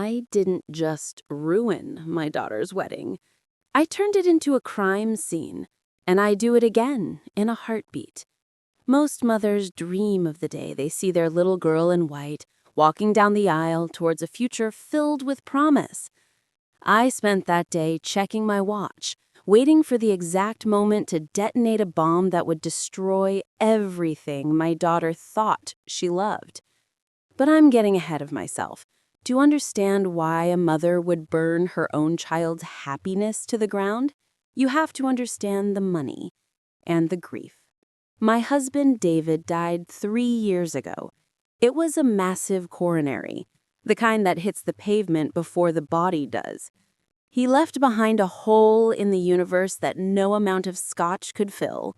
I didn't just ruin my daughter's wedding. I turned it into a crime scene, and I do it again in a heartbeat. Most mothers dream of the day they see their little girl in white walking down the aisle towards a future filled with promise. I spent that day checking my watch, waiting for the exact moment to detonate a bomb that would destroy everything my daughter thought she loved. But I'm getting ahead of myself. To understand why a mother would burn her own child's happiness to the ground, you have to understand the money and the grief. My husband, David, died 3 years ago. It was a massive coronary, the kind that hits the pavement before the body does. He left behind a hole in the universe that no amount of scotch could fill,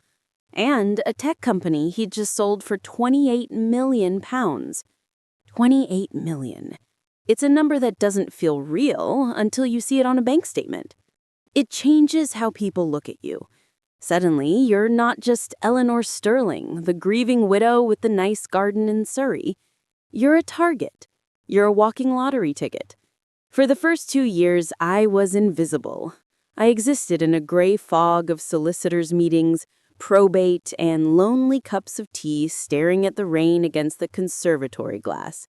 and a tech company he'd just sold for £28 million. 28 million. It's a number that doesn't feel real until you see it on a bank statement. It changes how people look at you. Suddenly, you're not just Eleanor Sterling, the grieving widow with the nice garden in Surrey. You're a target. You're a walking lottery ticket. For the first 2 years, I was invisible. I existed in a gray fog of solicitors' meetings, probate, and lonely cups of tea staring at the rain against the conservatory glass.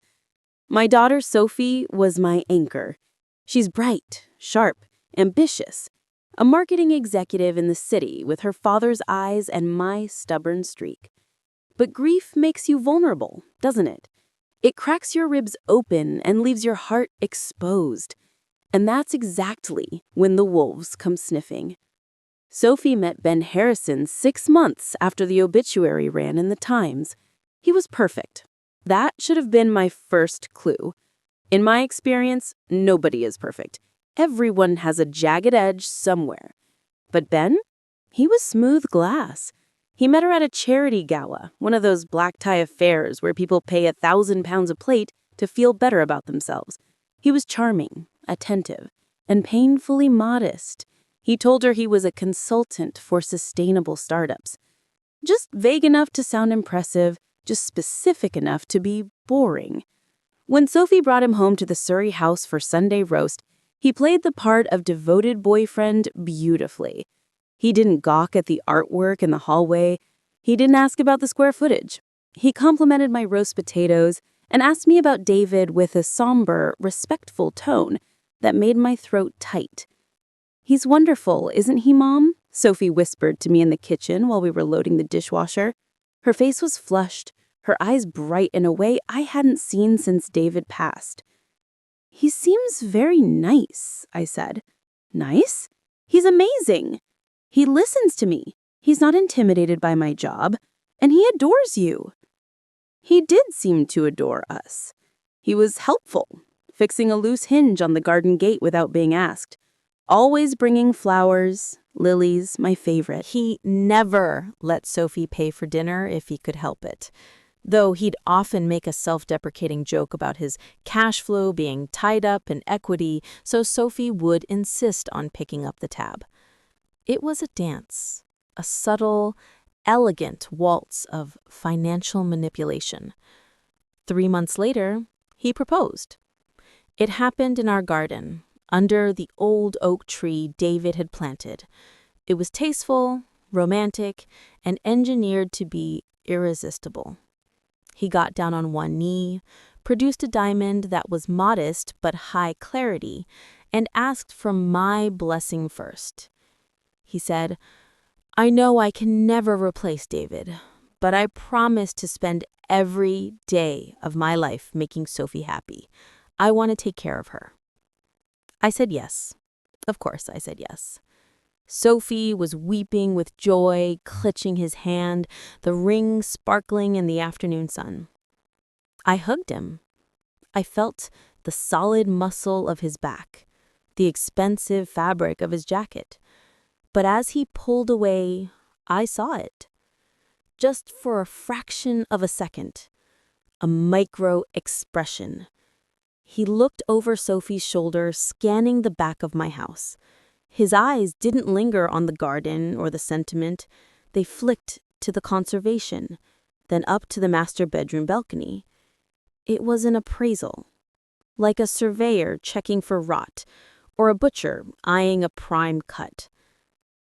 My daughter, Sophie, was my anchor. She's bright, sharp, ambitious, a marketing executive in the city with her father's eyes and my stubborn streak. But grief makes you vulnerable, doesn't it? It cracks your ribs open and leaves your heart exposed. And that's exactly when the wolves come sniffing. Sophie met Ben Harrison 6 months after the obituary ran in the Times. He was perfect. That should have been my first clue. In my experience, nobody is perfect. Everyone has a jagged edge somewhere. But Ben? He was smooth glass. He met her at a charity gala, one of those black tie affairs where people pay £1,000 a plate to feel better about themselves. He was charming, attentive, and painfully modest. He told her he was a consultant for sustainable startups. Just vague enough to sound impressive, just specific enough to be boring. When Sophie brought him home to the Surrey house for Sunday roast, he played the part of devoted boyfriend beautifully. He didn't gawk at the artwork in the hallway. He didn't ask about the square footage. He complimented my roast potatoes and asked me about David with a somber, respectful tone that made my throat tight. "He's wonderful, isn't he, Mom?" Sophie whispered to me in the kitchen while we were loading the dishwasher. Her face was flushed, her eyes bright in a way I hadn't seen since David passed. "He seems very nice," I said. "Nice? He's amazing. He listens to me. He's not intimidated by my job. And he adores you." He did seem to adore us. He was helpful, fixing a loose hinge on the garden gate without being asked. Always bringing flowers, lilies, my favorite. He never let Sophie pay for dinner if he could help it, though he'd often make a self-deprecating joke about his cash flow being tied up in equity, so Sophie would insist on picking up the tab. It was a dance, a subtle, elegant waltz of financial manipulation. 3 months later, he proposed. It happened in our garden, under the old oak tree David had planted. It was tasteful, romantic, and engineered to be irresistible. He got down on one knee, produced a diamond that was modest but high clarity, and asked for my blessing first. He said, "I know I can never replace David, but I promise to spend every day of my life making Sophie happy. I want to take care of her." I said yes. Of course I said yes. Sophie was weeping with joy, clutching his hand, the ring sparkling in the afternoon sun. I hugged him. I felt the solid muscle of his back, the expensive fabric of his jacket. But as he pulled away, I saw it. Just for a fraction of a second, a micro-expression. He looked over Sophie's shoulder, scanning the back of my house. His eyes didn't linger on the garden or the sentiment. They flicked to the conservation, then up to the master bedroom balcony. It was an appraisal. like a surveyor checking for rot, or a butcher eyeing a prime cut.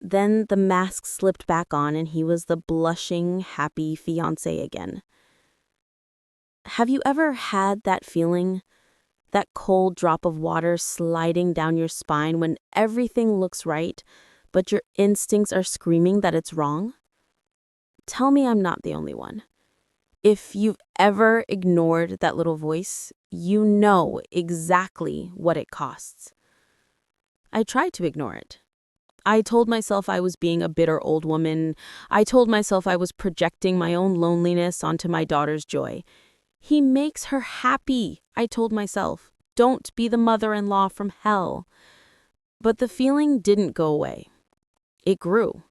Then the mask slipped back on and he was the blushing, happy fiancé again. Have you ever had that feeling? That cold drop of water sliding down your spine when everything looks right, but your instincts are screaming that it's wrong? Tell me I'm not the only one. If you've ever ignored that little voice, you know exactly what it costs. I tried to ignore it. I told myself I was being a bitter old woman. I told myself I was projecting my own loneliness onto my daughter's joy. He makes her happy, I told myself. Don't be the mother-in-law from hell. But the feeling didn't go away. It grew.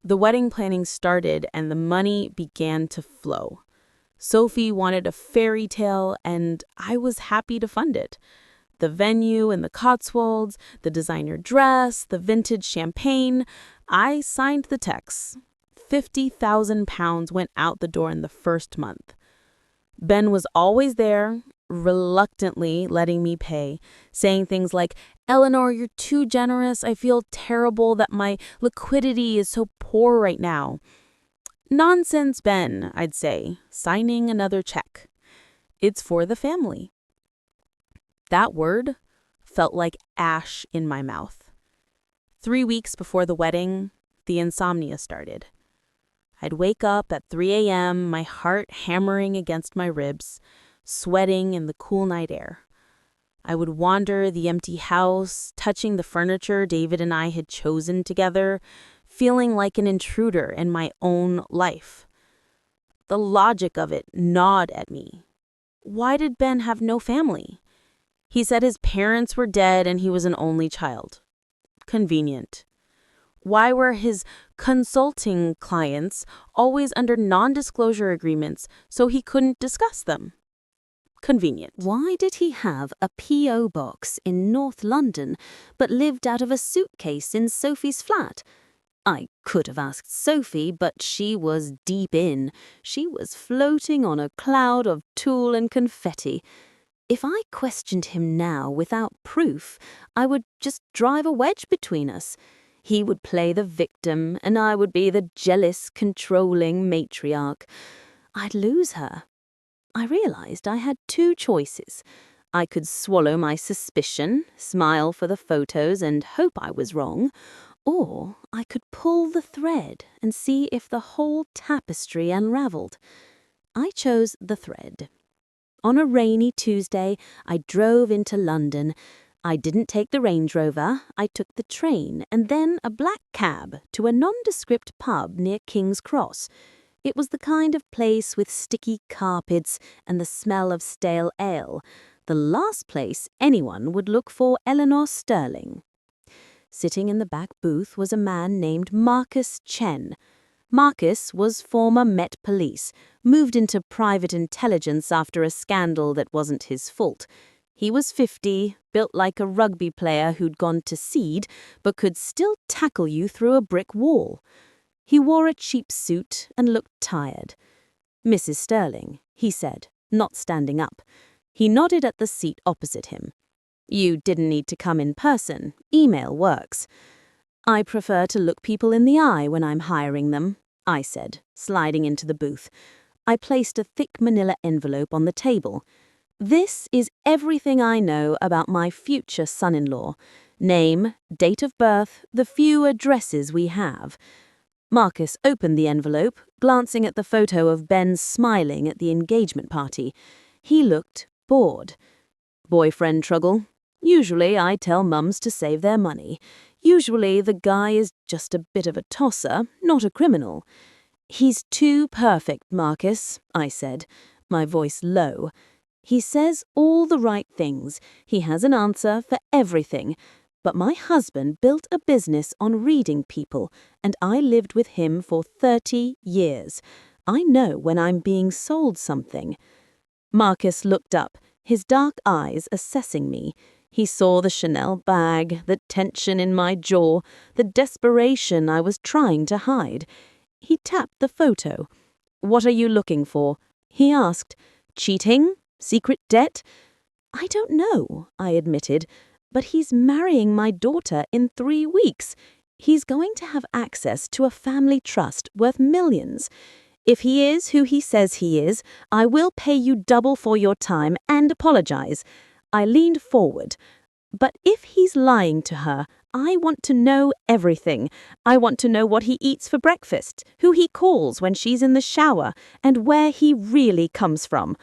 The wedding planning started and the money began to flow. Sophie wanted a fairy tale and I was happy to fund it. The venue in the Cotswolds, the designer dress, the vintage champagne. I signed the checks. £50,000 went out the door in the first month. Ben was always there, reluctantly letting me pay, saying things like, "Eleanor, you're too generous. I feel terrible that my liquidity is so poor right now." "Nonsense, Ben," I'd say, signing another check. "It's for the family." That word felt like ash in my mouth. 3 weeks before the wedding, the insomnia started. I'd wake up at 3 a.m., my heart hammering against my ribs, sweating in the cool night air. I would wander the empty house, touching the furniture David and I had chosen together, feeling like an intruder in my own life. The logic of it gnawed at me. Why did Ben have no family? He said his parents were dead and he was an only child. Convenient. Why were his consulting clients always under non-disclosure agreements so he couldn't discuss them? Convenient. Why did he have a P.O. box in North London but lived out of a suitcase in Sophie's flat? I could have asked Sophie, but she was deep in. She was floating on a cloud of tulle and confetti. If I questioned him now without proof, I would just drive a wedge between us. He would play the victim, and I would be the jealous, controlling matriarch. I'd lose her. I realized I had two choices. I could swallow my suspicion, smile for the photos, and hope I was wrong, or I could pull the thread and see if the whole tapestry unraveled. I chose the thread. On a rainy Tuesday, I drove into London. I didn't take the Range Rover, I took the train and then a black cab to a nondescript pub near King's Cross. It was the kind of place with sticky carpets and the smell of stale ale, the last place anyone would look for Eleanor Sterling. Sitting in the back booth was a man named Marcus Chen. Marcus was former Met Police, moved into private intelligence after a scandal that wasn't his fault. He was 50, built like a rugby player who'd gone to seed, but could still tackle you through a brick wall. He wore a cheap suit and looked tired. "Mrs. Sterling," he said, not standing up. He nodded at the seat opposite him. "You didn't need to come in person. Email works." "I prefer to look people in the eye when I'm hiring them," I said, sliding into the booth. I placed a thick manila envelope on the table. "This is everything I know about my future son-in-law. Name, date of birth, the few addresses we have." Marcus opened the envelope, glancing at the photo of Ben smiling at the engagement party. He looked bored. "Boyfriend trouble? Usually I tell mums to save their money. Usually the guy is just a bit of a tosser, not a criminal." "He's too perfect, Marcus," I said, my voice low. "He says all the right things. He has an answer for everything. But my husband built a business on reading people, and I lived with him for 30 years. I know when I'm being sold something." Marcus looked up, his dark eyes assessing me. He saw the Chanel bag, the tension in my jaw, the desperation I was trying to hide. He tapped the photo. "What are you looking for?" he asked. "Cheating? Secret debt?" I don't know, I admitted, but he's marrying my daughter in 3 weeks. He's going to have access to a family trust worth millions. If he is who he says he is, I will pay you double for your time and apologize. I leaned forward. But if he's lying to her, I want to know everything. I want to know what he eats for breakfast, who he calls when she's in the shower, and where he really comes from.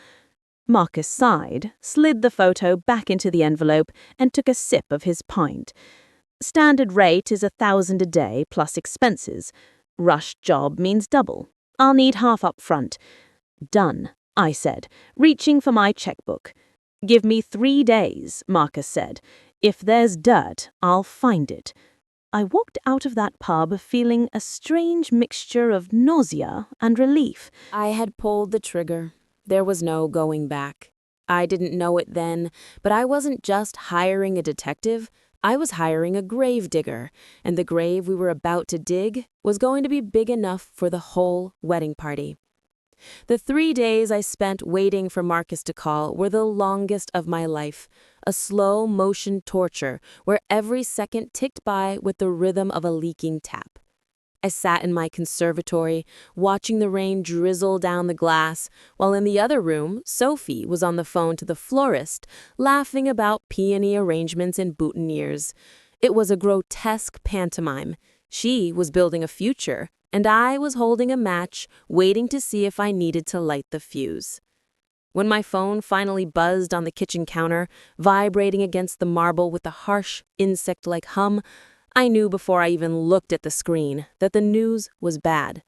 Marcus sighed, slid the photo back into the envelope, and took a sip of his pint. Standard rate is 1,000 a day plus expenses. Rush job means double. I'll need half up front. Done, I said, reaching for my checkbook. Give me 3 days, Marcus said. If there's dirt, I'll find it. I walked out of that pub feeling a strange mixture of nausea and relief. I had pulled the trigger. There was no going back. I didn't know it then, but I wasn't just hiring a detective. I was hiring a grave digger, and the grave we were about to dig was going to be big enough for the whole wedding party. The 3 days I spent waiting for Marcus to call were the longest of my life, a slow motion torture where every second ticked by with the rhythm of a leaking tap. I sat in my conservatory, watching the rain drizzle down the glass, while in the other room, Sophie was on the phone to the florist, laughing about peony arrangements and boutonnieres. It was a grotesque pantomime. She was building a future, and I was holding a match, waiting to see if I needed to light the fuse. When my phone finally buzzed on the kitchen counter, vibrating against the marble with a harsh, insect-like hum, I knew before I even looked at the screen that the news was bad.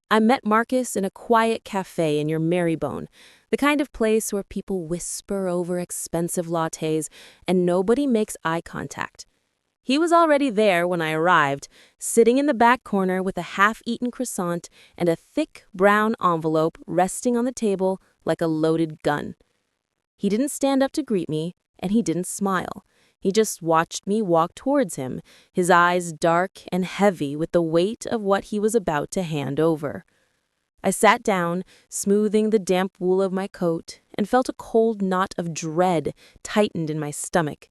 I met Marcus in a quiet cafe in your Marybone, the kind of place where people whisper over expensive lattes and nobody makes eye contact. He was already there when I arrived, sitting in the back corner with a half-eaten croissant and a thick brown envelope resting on the table like a loaded gun. He didn't stand up to greet me, and he didn't smile. He just watched me walk towards him, his eyes dark and heavy with the weight of what he was about to hand over. I sat down, smoothing the damp wool of my coat, and felt a cold knot of dread tightened in my stomach.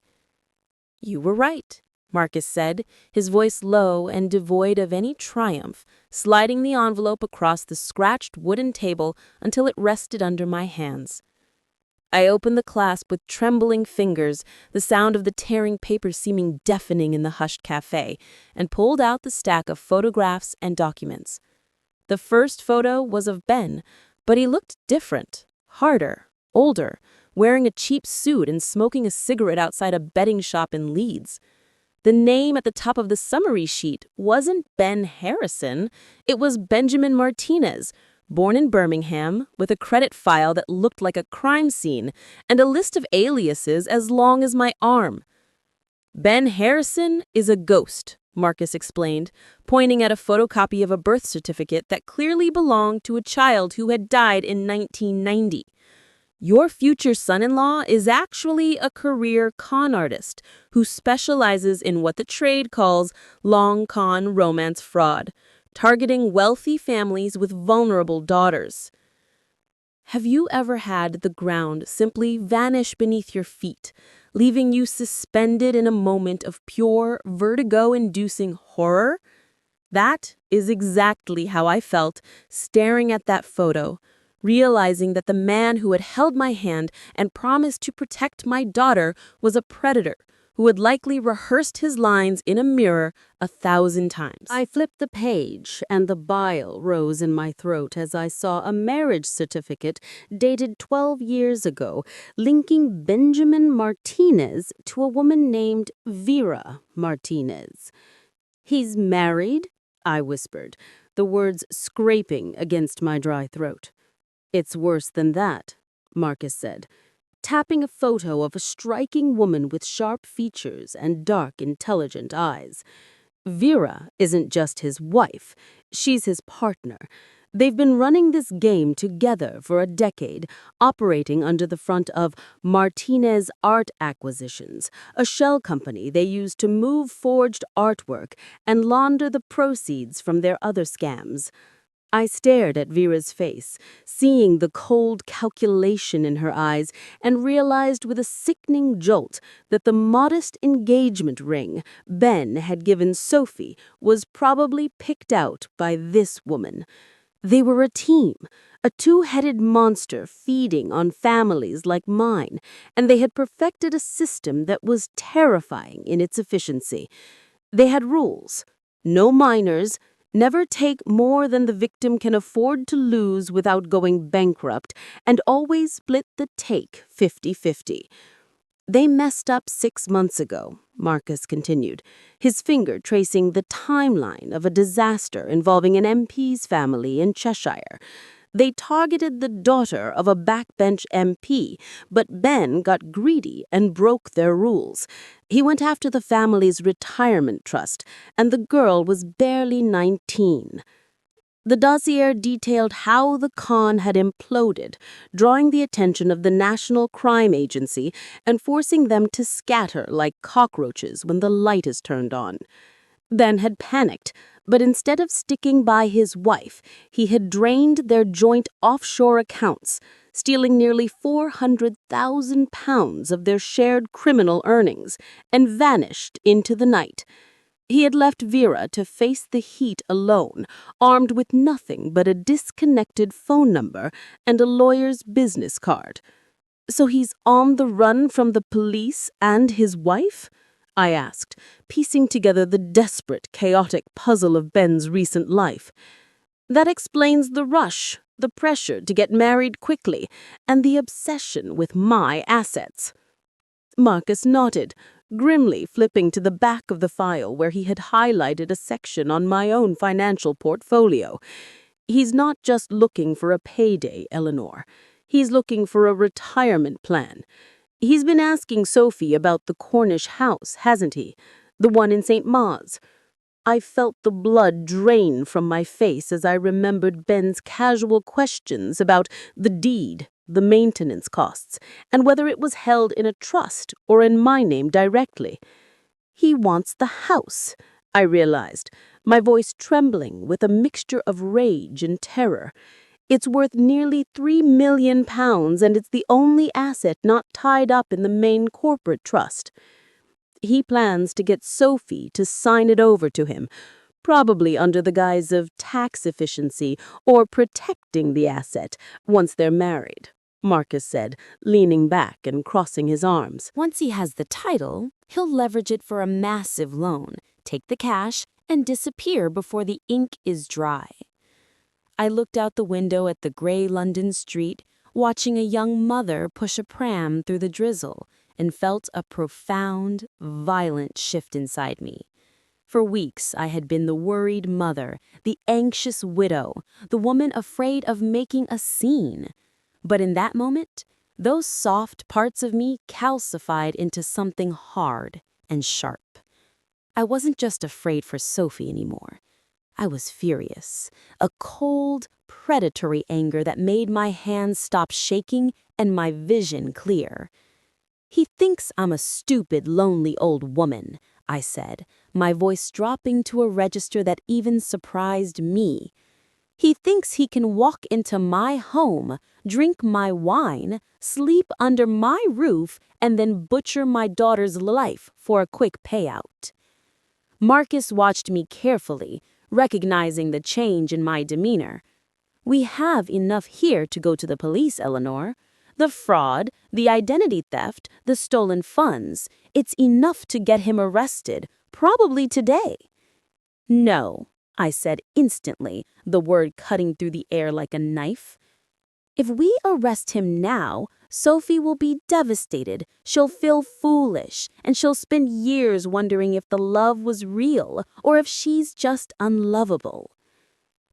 "You were right," Marcus said, his voice low and devoid of any triumph, sliding the envelope across the scratched wooden table until it rested under my hands. I opened the clasp with trembling fingers, the sound of the tearing paper seeming deafening in the hushed cafe, and pulled out the stack of photographs and documents. The first photo was of Ben, but he looked different, harder, older, wearing a cheap suit and smoking a cigarette outside a betting shop in Leeds. The name at the top of the summary sheet wasn't Ben Harrison, it was Benjamin Martinez, born in Birmingham, with a credit file that looked like a crime scene, and a list of aliases as long as my arm. "Ben Harrison is a ghost," Marcus explained, pointing at a photocopy of a birth certificate that clearly belonged to a child who had died in 1990. "Your future son-in-law is actually a career con artist who specializes in what the trade calls long con romance fraud, targeting wealthy families with vulnerable daughters." Have you ever had the ground simply vanish beneath your feet, leaving you suspended in a moment of pure, vertigo-inducing horror? That is exactly how I felt staring at that photo, realizing that the man who had held my hand and promised to protect my daughter was a predator who had likely rehearsed his lines in a mirror 1,000 times. I flipped the page, and the bile rose in my throat as I saw a marriage certificate dated 12 years ago, linking Benjamin Martinez to a woman named Vera Martinez. "He's married?" I whispered, the words scraping against my dry throat. "It's worse than that," Marcus said, tapping a photo of a striking woman with sharp features and dark, intelligent eyes. "Vera isn't just his wife, she's his partner. They've been running this game together for a decade, operating under the front of Martinez Art Acquisitions, a shell company they use to move forged artwork and launder the proceeds from their other scams." I stared at Vera's face, seeing the cold calculation in her eyes, and realized with a sickening jolt that the modest engagement ring Ben had given Sophie was probably picked out by this woman. They were a team, a two-headed monster feeding on families like mine, and they had perfected a system that was terrifying in its efficiency. They had rules: no minors, never take more than the victim can afford to lose without going bankrupt, and always split the take 50-50. They messed up 6 months ago, Marcus continued, his finger tracing the timeline of a disaster involving an MP's family in Cheshire. They targeted the daughter of a backbench MP, but Ben got greedy and broke their rules. He went after the family's retirement trust, and the girl was barely 19. The dossier detailed how the con had imploded, drawing the attention of the National Crime Agency and forcing them to scatter like cockroaches when the light is turned on. Ben had panicked, but instead of sticking by his wife, he had drained their joint offshore accounts, stealing nearly £400,000 of their shared criminal earnings, and vanished into the night. He had left Vera to face the heat alone, armed with nothing but a disconnected phone number and a lawyer's business card. So he's on the run from the police and his wife? I asked, piecing together the desperate, chaotic puzzle of Ben's recent life. That explains the rush, the pressure to get married quickly, and the obsession with my assets. Marcus nodded, grimly flipping to the back of the file where he had highlighted a section on my own financial portfolio. He's not just looking for a payday, Eleanor. He's looking for a retirement plan. He's been asking Sophie about the Cornish house, hasn't he? The one in St. Mawes. I felt the blood drain from my face as I remembered Ben's casual questions about the deed, the maintenance costs, and whether it was held in a trust or in my name directly. He wants the house, I realized, my voice trembling with a mixture of rage and terror. It's worth nearly £3 million, and it's the only asset not tied up in the main corporate trust. He plans to get Sophie to sign it over to him, probably under the guise of tax efficiency or protecting the asset once they're married, Marcus said, leaning back and crossing his arms. Once he has the title, he'll leverage it for a massive loan, take the cash, and disappear before the ink is dry. I looked out the window at the gray London street, watching a young mother push a pram through the drizzle, and felt a profound, violent shift inside me. For weeks, I had been the worried mother, the anxious widow, the woman afraid of making a scene. But in that moment, those soft parts of me calcified into something hard and sharp. I wasn't just afraid for Sophie anymore. I was furious, a cold, predatory anger that made my hands stop shaking and my vision clear. He thinks I'm a stupid, lonely old woman, I said, my voice dropping to a register that even surprised me. He thinks he can walk into my home, drink my wine, sleep under my roof, and then butcher my daughter's life for a quick payout. Marcus watched me carefully, recognizing the change in my demeanor. We have enough here to go to the police, Eleanor. The fraud, the identity theft, the stolen funds, it's enough to get him arrested, probably today. No, I said instantly, the word cutting through the air like a knife. If we arrest him now, Sophie will be devastated, she'll feel foolish, and she'll spend years wondering if the love was real or if she's just unlovable.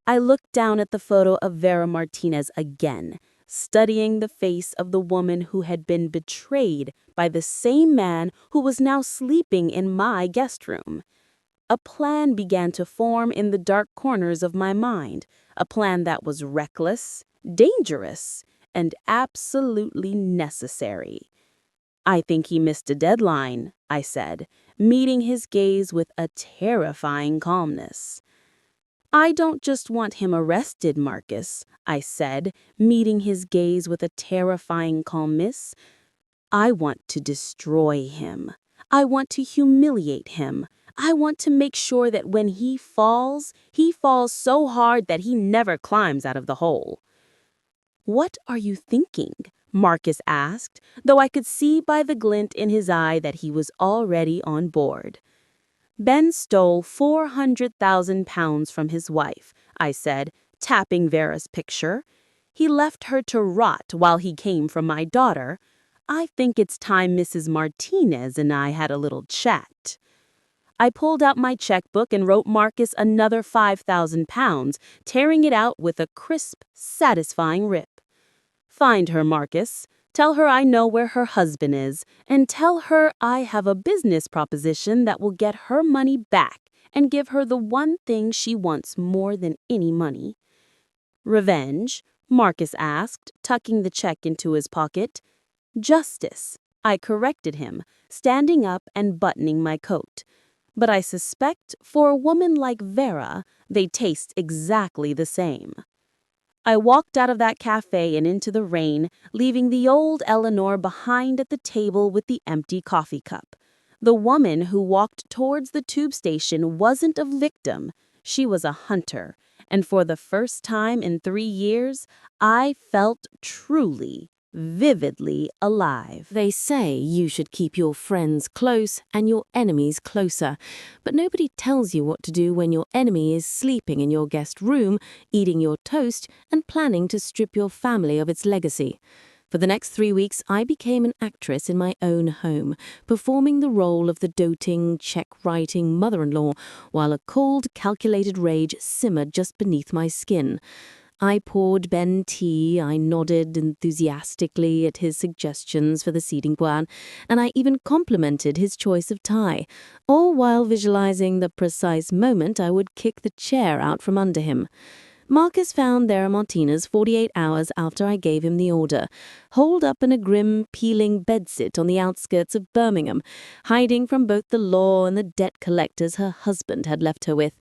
I looked down at the photo of Vera Martinez again, studying the face of the woman who had been betrayed by the same man who was now sleeping in my guest room. A plan began to form in the dark corners of my mind, a plan that was reckless, dangerous, and absolutely necessary. I think he missed a deadline, I said, meeting his gaze with a terrifying calmness. I don't just want him arrested, Marcus, I said, meeting his gaze with a terrifying calmness. I want to destroy him. I want to humiliate him. I want to make sure that when he falls so hard that he never climbs out of the hole. What are you thinking? Marcus asked, though I could see by the glint in his eye that he was already on board. Ben stole 400,000 pounds from his wife, I said, tapping Vera's picture. He left her to rot while he came for my daughter. I think it's time Mrs. Martinez and I had a little chat. I pulled out my checkbook and wrote Marcus another 5,000 pounds, tearing it out with a crisp, satisfying rip. Find her, Marcus. Tell her I know where her husband is, and tell her I have a business proposition that will get her money back and give her the one thing she wants more than any money. Revenge? Marcus asked, tucking the check into his pocket. Justice, I corrected him, standing up and buttoning my coat. But I suspect for a woman like Vera, they taste exactly the same. I walked out of that cafe and into the rain, leaving the old Eleanor behind at the table with the empty coffee cup. The woman who walked towards the tube station wasn't a victim, she was a hunter, and for the first time in 3 years, I felt truly, vividly alive. They say you should keep your friends close and your enemies closer, but nobody tells you what to do when your enemy is sleeping in your guest room, eating your toast, and planning to strip your family of its legacy. For the next 3 weeks, I became an actress in my own home, performing the role of the doting, check-writing mother-in-law, while a cold, calculated rage simmered just beneath my skin. I poured Ben tea, I nodded enthusiastically at his suggestions for the seating plan, and I even complimented his choice of tie, all while visualizing the precise moment I would kick the chair out from under him. Marcus found Vera Martinez 48 hours after I gave him the order, holed up in a grim, peeling bedsit on the outskirts of Birmingham, hiding from both the law and the debt collectors her husband had left her with.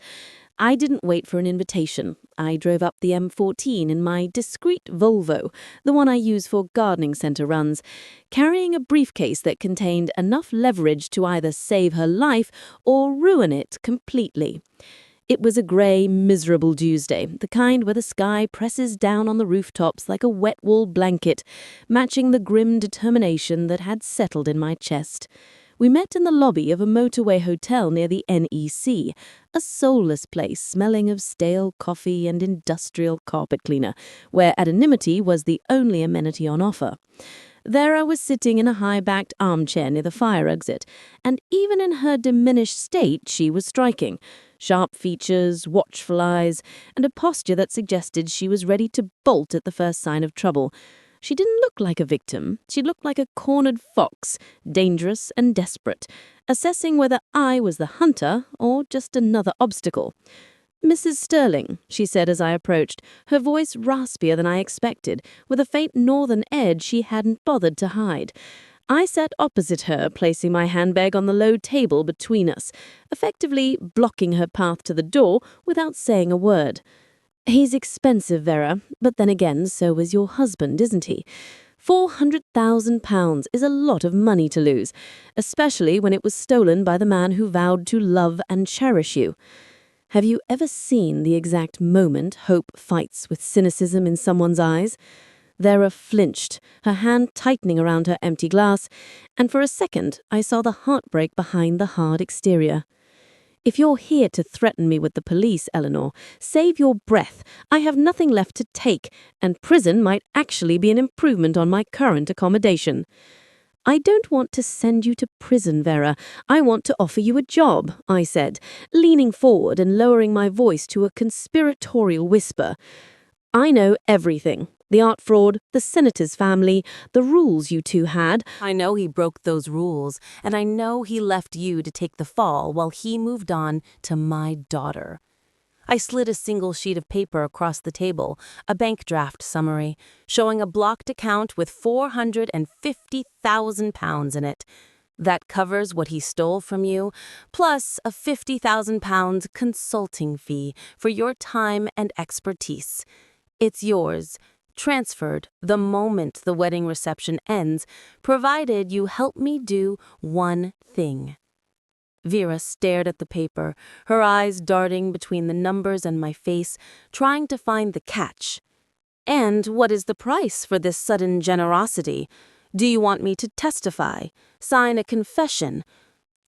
I didn't wait for an invitation. I drove up the M14 in my discreet Volvo, the one I use for gardening centre runs, carrying a briefcase that contained enough leverage to either save her life or ruin it completely. It was a grey, miserable Tuesday, the kind where the sky presses down on the rooftops like a wet wool blanket, matching the grim determination that had settled in my chest. We met in the lobby of a motorway hotel near the NEC, a soulless place smelling of stale coffee and industrial carpet cleaner, where anonymity was the only amenity on offer. Vera was sitting in a high-backed armchair near the fire exit, and even in her diminished state she was striking. Sharp features, watchful eyes, and a posture that suggested she was ready to bolt at the first sign of trouble. She didn't look like a victim. She looked like a cornered fox, dangerous and desperate, assessing whether I was the hunter or just another obstacle. "Mrs. Sterling," she said as I approached, her voice raspier than I expected, with a faint northern edge she hadn't bothered to hide. I sat opposite her, placing my handbag on the low table between us, effectively blocking her path to the door without saying a word. "He's expensive, Vera, but then again, so is your husband, isn't he? £400,000 is a lot of money to lose, especially when it was stolen by the man who vowed to love and cherish you. Have you ever seen the exact moment hope fights with cynicism in someone's eyes?" Vera flinched, her hand tightening around her empty glass, and for a second I saw the heartbreak behind the hard exterior. "If you're here to threaten me with the police, Eleanor, save your breath. I have nothing left to take, and prison might actually be an improvement on my current accommodation." "I don't want to send you to prison, Vera. I want to offer you a job," I said, leaning forward and lowering my voice to a conspiratorial whisper. "I know everything. The art fraud, the senator's family, the rules you two had. I know he broke those rules, and I know he left you to take the fall while he moved on to my daughter." I slid a single sheet of paper across the table, a bank draft summary, showing a blocked account with £450,000 in it. That covers what he stole from you, plus a £50,000 consulting fee for your time and expertise. It's yours, transferred the moment the wedding reception ends, provided you help me do one thing. Vera stared at the paper, her eyes darting between the numbers and my face, trying to find the catch. And what is the price for this sudden generosity? Do you want me to testify, sign a confession?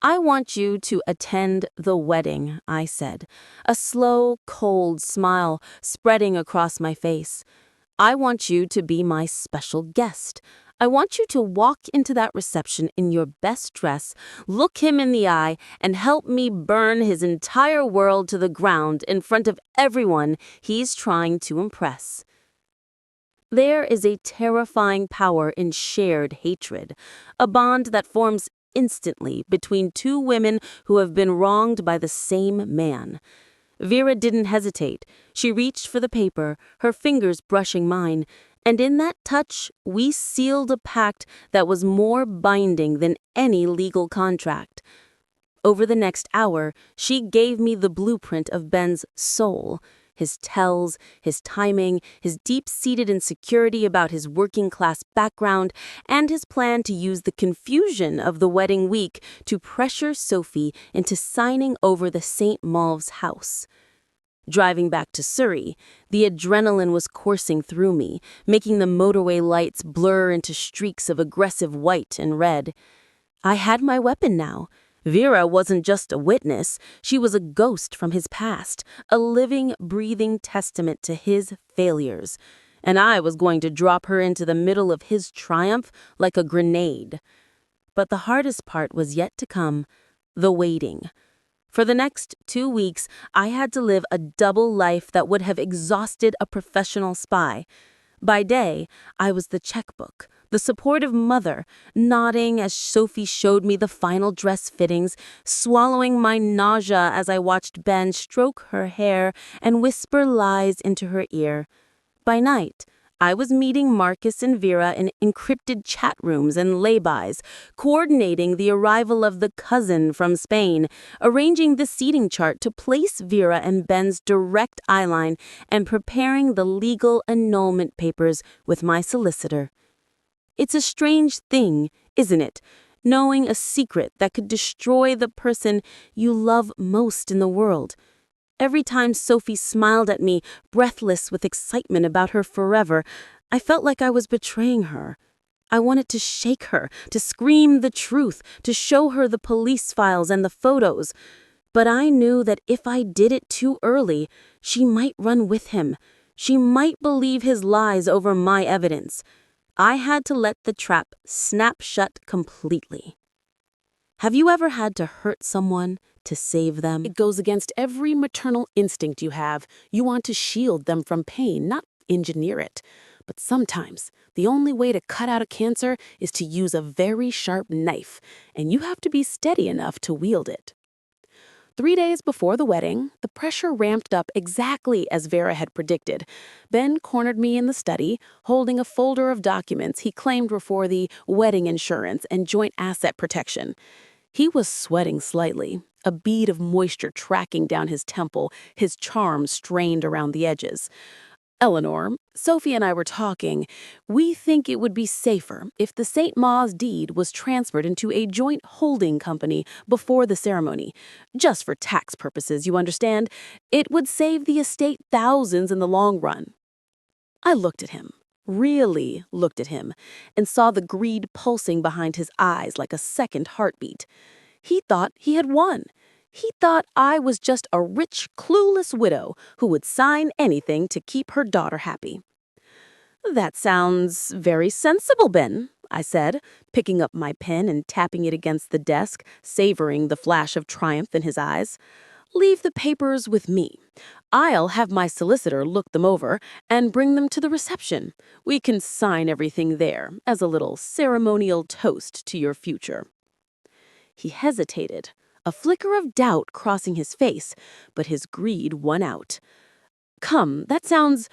I want you to attend the wedding, I said, a slow, cold smile spreading across my face. I want you to be my special guest. I want you to walk into that reception in your best dress, look him in the eye, and help me burn his entire world to the ground in front of everyone he's trying to impress. There is a terrifying power in shared hatred, a bond that forms instantly between two women who have been wronged by the same man. Vera didn't hesitate. She reached for the paper, her fingers brushing mine, and in that touch, we sealed a pact that was more binding than any legal contract. Over the next hour, she gave me the blueprint of Ben's soul. His tells, his timing, his deep-seated insecurity about his working-class background, and his plan to use the confusion of the wedding week to pressure Sophie into signing over the St. Mauve's house. Driving back to Surrey, the adrenaline was coursing through me, making the motorway lights blur into streaks of aggressive white and red. I had my weapon now. Vera wasn't just a witness, she was a ghost from his past, a living, breathing testament to his failures. And I was going to drop her into the middle of his triumph like a grenade. But the hardest part was yet to come, the waiting. For the next 2 weeks, I had to live a double life that would have exhausted a professional spy. By day, I was the checkbook, the supportive mother, nodding as Sophie showed me the final dress fittings, swallowing my nausea as I watched Ben stroke her hair and whisper lies into her ear. By night, I was meeting Marcus and Vera in encrypted chat rooms and laybys, coordinating the arrival of the cousin from Spain, arranging the seating chart to place Vera and Ben's direct eyeline, and preparing the legal annulment papers with my solicitor. It's a strange thing, isn't it, knowing a secret that could destroy the person you love most in the world. Every time Sophie smiled at me, breathless with excitement about her forever, I felt like I was betraying her. I wanted to shake her, to scream the truth, to show her the police files and the photos. But I knew that if I did it too early, she might run with him. She might believe his lies over my evidence. I had to let the trap snap shut completely. Have you ever had to hurt someone to save them? It goes against every maternal instinct you have. You want to shield them from pain, not engineer it. But sometimes, the only way to cut out a cancer is to use a very sharp knife, and you have to be steady enough to wield it. 3 days before the wedding, the pressure ramped up exactly as Vera had predicted. Ben cornered me in the study, holding a folder of documents he claimed were for the wedding insurance and joint asset protection. He was sweating slightly, a bead of moisture tracking down his temple, his charm strained around the edges. Eleanor, Sophie and I were talking. We think it would be safer if the St. Mauve's deed was transferred into a joint holding company before the ceremony. Just for tax purposes, you understand. It would save the estate thousands in the long run. I looked at him, really looked at him, and saw the greed pulsing behind his eyes like a second heartbeat. He thought he had won. He thought I was just a rich, clueless widow who would sign anything to keep her daughter happy. "That sounds very sensible, Ben," I said, picking up my pen and tapping it against the desk, savoring the flash of triumph in his eyes. "Leave the papers with me. I'll have my solicitor look them over and bring them to the reception. We can sign everything there as a little ceremonial toast to your future." He hesitated, a flicker of doubt crossing his face, but his greed won out. "Come, that sounds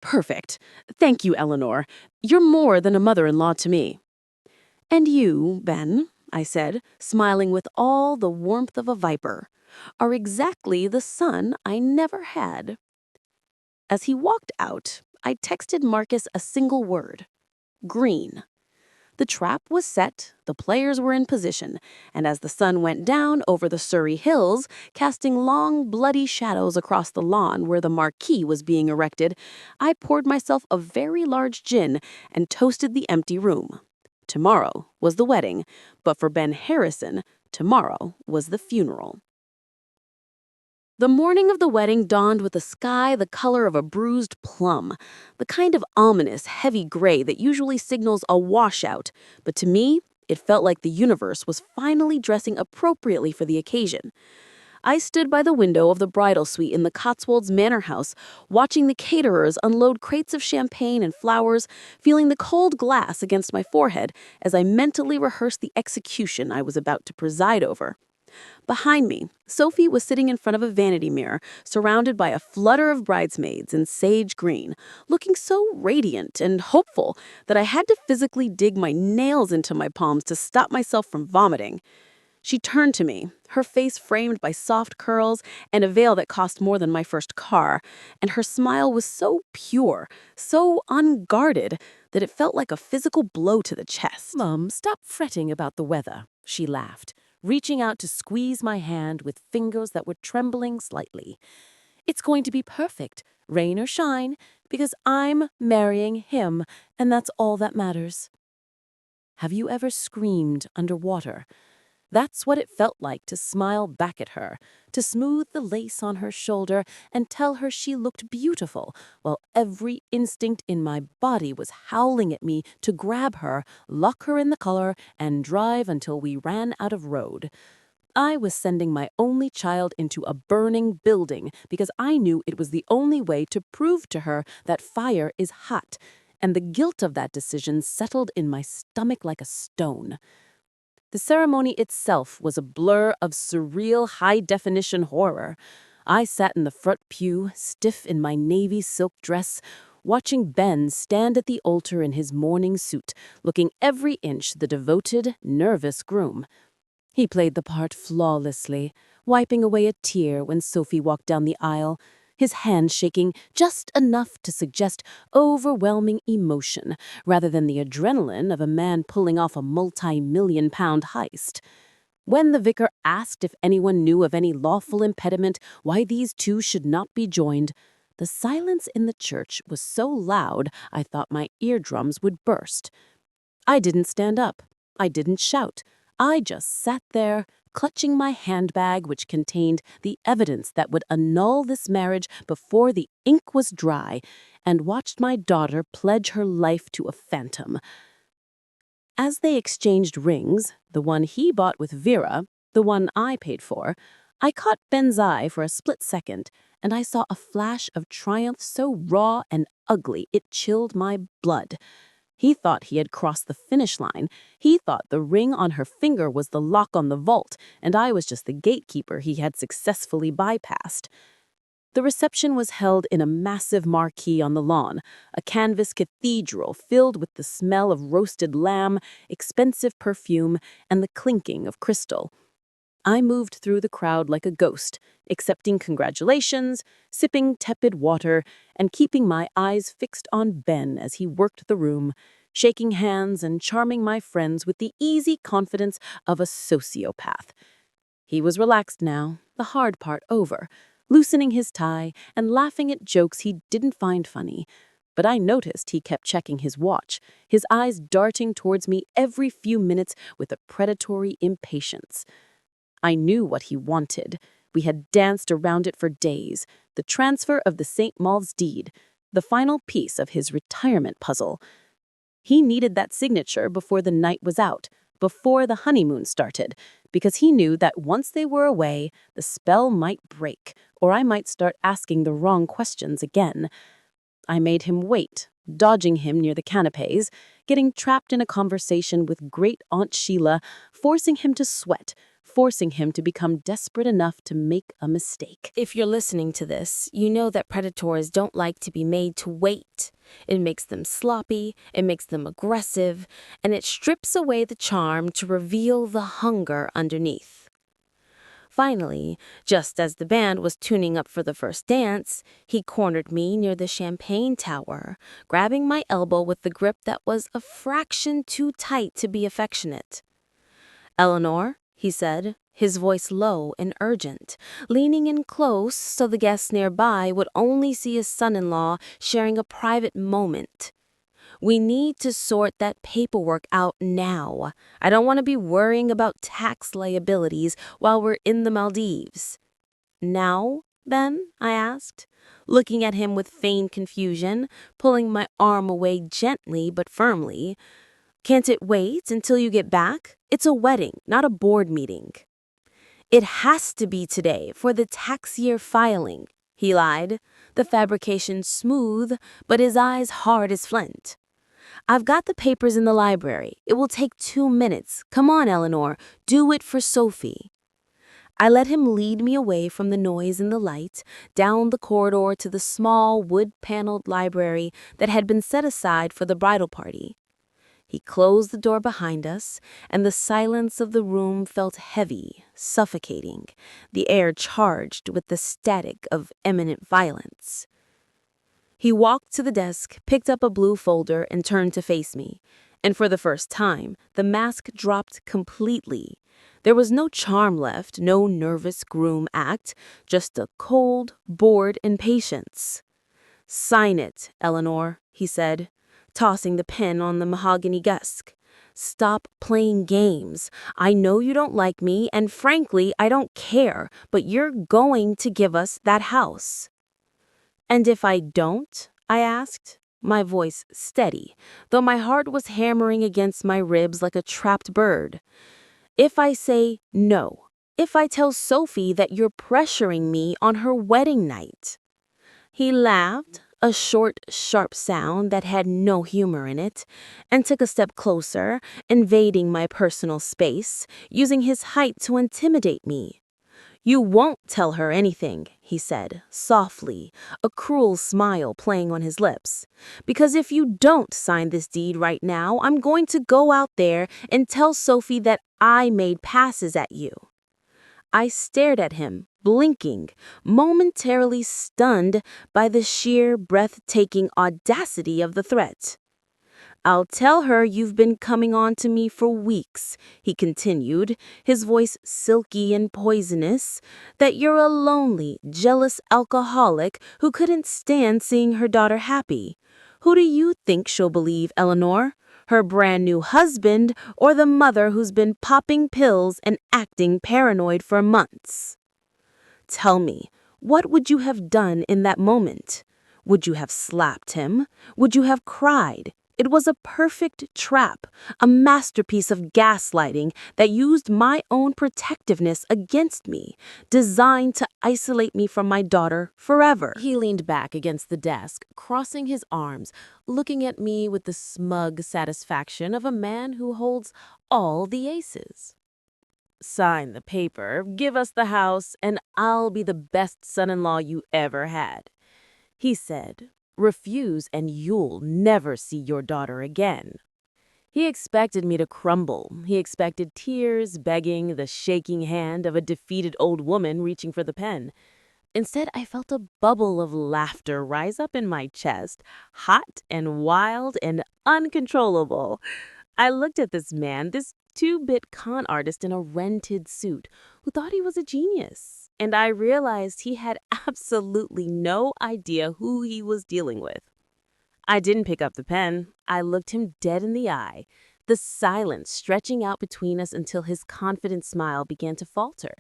perfect. Thank you, Eleanor. You're more than a mother-in-law to me." "And you, Ben?" I said, smiling with all the warmth of a viper, are exactly the son I never had. As he walked out, I texted Marcus a single word: green. The trap was set, the players were in position, and as the sun went down over the Surrey hills, casting long, bloody shadows across the lawn where the marquee was being erected, I poured myself a very large gin and toasted the empty room. Tomorrow was the wedding, but for Ben Harrison, tomorrow was the funeral. The morning of the wedding dawned with a sky the color of a bruised plum, the kind of ominous, heavy gray that usually signals a washout, but to me, it felt like the universe was finally dressing appropriately for the occasion. I stood by the window of the bridal suite in the Cotswolds Manor House, watching the caterers unload crates of champagne and flowers, feeling the cold glass against my forehead as I mentally rehearsed the execution I was about to preside over. Behind me, Sophie was sitting in front of a vanity mirror, surrounded by a flutter of bridesmaids in sage green, looking so radiant and hopeful that I had to physically dig my nails into my palms to stop myself from vomiting. She turned to me, her face framed by soft curls and a veil that cost more than my first car, and her smile was so pure, so unguarded, that it felt like a physical blow to the chest. "Mum, stop fretting about the weather," she laughed, reaching out to squeeze my hand with fingers that were trembling slightly. "It's going to be perfect, rain or shine, because I'm marrying him, and that's all that matters." Have you ever screamed underwater? That's what it felt like to smile back at her, to smooth the lace on her shoulder and tell her she looked beautiful, while every instinct in my body was howling at me to grab her, lock her in the collar, and drive until we ran out of road. I was sending my only child into a burning building because I knew it was the only way to prove to her that fire is hot, and the guilt of that decision settled in my stomach like a stone. The ceremony itself was a blur of surreal high-definition horror. I sat in the front pew, stiff in my navy silk dress, watching Ben stand at the altar in his mourning suit, looking every inch the devoted, nervous groom. He played the part flawlessly, wiping away a tear when Sophie walked down the aisle, his hand shaking just enough to suggest overwhelming emotion rather than the adrenaline of a man pulling off a multi-million-pound heist. When the vicar asked if anyone knew of any lawful impediment why these two should not be joined, the silence in the church was so loud I thought my eardrums would burst. I didn't stand up. I didn't shout. I just sat there, clutching my handbag which contained the evidence that would annul this marriage before the ink was dry, and watched my daughter pledge her life to a phantom. As they exchanged rings, the one he bought with Vera, the one I paid for, I caught Ben's eye for a split second, and I saw a flash of triumph so raw and ugly it chilled my blood. He thought he had crossed the finish line. He thought the ring on her finger was the lock on the vault, and I was just the gatekeeper he had successfully bypassed. The reception was held in a massive marquee on the lawn, a canvas cathedral filled with the smell of roasted lamb, expensive perfume, and the clinking of crystal. I moved through the crowd like a ghost, accepting congratulations, sipping tepid water, and keeping my eyes fixed on Ben as he worked the room, shaking hands and charming my friends with the easy confidence of a sociopath. He was relaxed now, the hard part over, loosening his tie and laughing at jokes he didn't find funny. But I noticed he kept checking his watch, his eyes darting towards me every few minutes with a predatory impatience. I knew what he wanted. We had danced around it for days. The transfer of the St. Mal's deed, the final piece of his retirement puzzle. He needed that signature before the night was out, before the honeymoon started, because he knew that once they were away, the spell might break, or I might start asking the wrong questions again. I made him wait, dodging him near the canapes, getting trapped in a conversation with great Aunt Sheila, forcing him to sweat, forcing him to become desperate enough to make a mistake. If you're listening to this, you know that predators don't like to be made to wait. It makes them sloppy, it makes them aggressive, and it strips away the charm to reveal the hunger underneath. Finally, just as the band was tuning up for the first dance, he cornered me near the champagne tower, grabbing my elbow with the grip that was a fraction too tight to be affectionate. "Eleanor," he said, his voice low and urgent, leaning in close so the guests nearby would only see his son-in-law sharing a private moment. "We need to sort that paperwork out now. I don't want to be worrying about tax liabilities while we're in the Maldives." "Now, then?" I asked, looking at him with feigned confusion, pulling my arm away gently but firmly. "Can't it wait until you get back? It's a wedding, not a board meeting." "It has to be today for the tax year filing," he lied, the fabrication smooth, but his eyes hard as flint. "I've got the papers in the library. It will take 2 minutes. Come on, Eleanor, do it for Sophie." I let him lead me away from the noise and the light, down the corridor to the small wood-paneled library that had been set aside for the bridal party. He closed the door behind us, and the silence of the room felt heavy, suffocating, the air charged with the static of imminent violence. He walked to the desk, picked up a blue folder, and turned to face me. And for the first time, the mask dropped completely. There was no charm left, no nervous groom act, just a cold, bored impatience. "Sign it, Eleanor," he said, tossing the pen on the mahogany desk. "Stop playing games. I know you don't like me, and frankly, I don't care, but you're going to give us that house." "And if I don't?" I asked, my voice steady, though my heart was hammering against my ribs like a trapped bird. "If I say no, if I tell Sophie that you're pressuring me on her wedding night." He laughed, a short, sharp sound that had no humor in it, and took a step closer, invading my personal space, using his height to intimidate me. "You won't tell her anything," he said, softly, a cruel smile playing on his lips. "Because if you don't sign this deed right now, I'm going to go out there and tell Sophie that I made passes at you." I stared at him, blinking, momentarily stunned by the sheer, breathtaking audacity of the threat. "I'll tell her you've been coming on to me for weeks," he continued, his voice silky and poisonous, "that you're a lonely, jealous alcoholic who couldn't stand seeing her daughter happy. Who do you think she'll believe, Eleanor? Her brand new husband or the mother who's been popping pills and acting paranoid for months? Tell me, what would you have done in that moment? Would you have slapped him? Would you have cried? It was a perfect trap, a masterpiece of gaslighting that used my own protectiveness against me, designed to isolate me from my daughter forever." He leaned back against the desk, crossing his arms, looking at me with the smug satisfaction of a man who holds all the aces. "Sign the paper, give us the house, and I'll be the best son-in-law you ever had," he said. "Refuse and you'll never see your daughter again." He expected me to crumble. He expected tears, begging, the shaking hand of a defeated old woman reaching for the pen. Instead, I felt a bubble of laughter rise up in my chest, hot and wild and uncontrollable. I looked at this man, this two-bit con artist in a rented suit, who thought he was a genius, and I realized he had absolutely no idea who he was dealing with. I didn't pick up the pen. I looked him dead in the eye, the silence stretching out between us until his confident smile began to falter.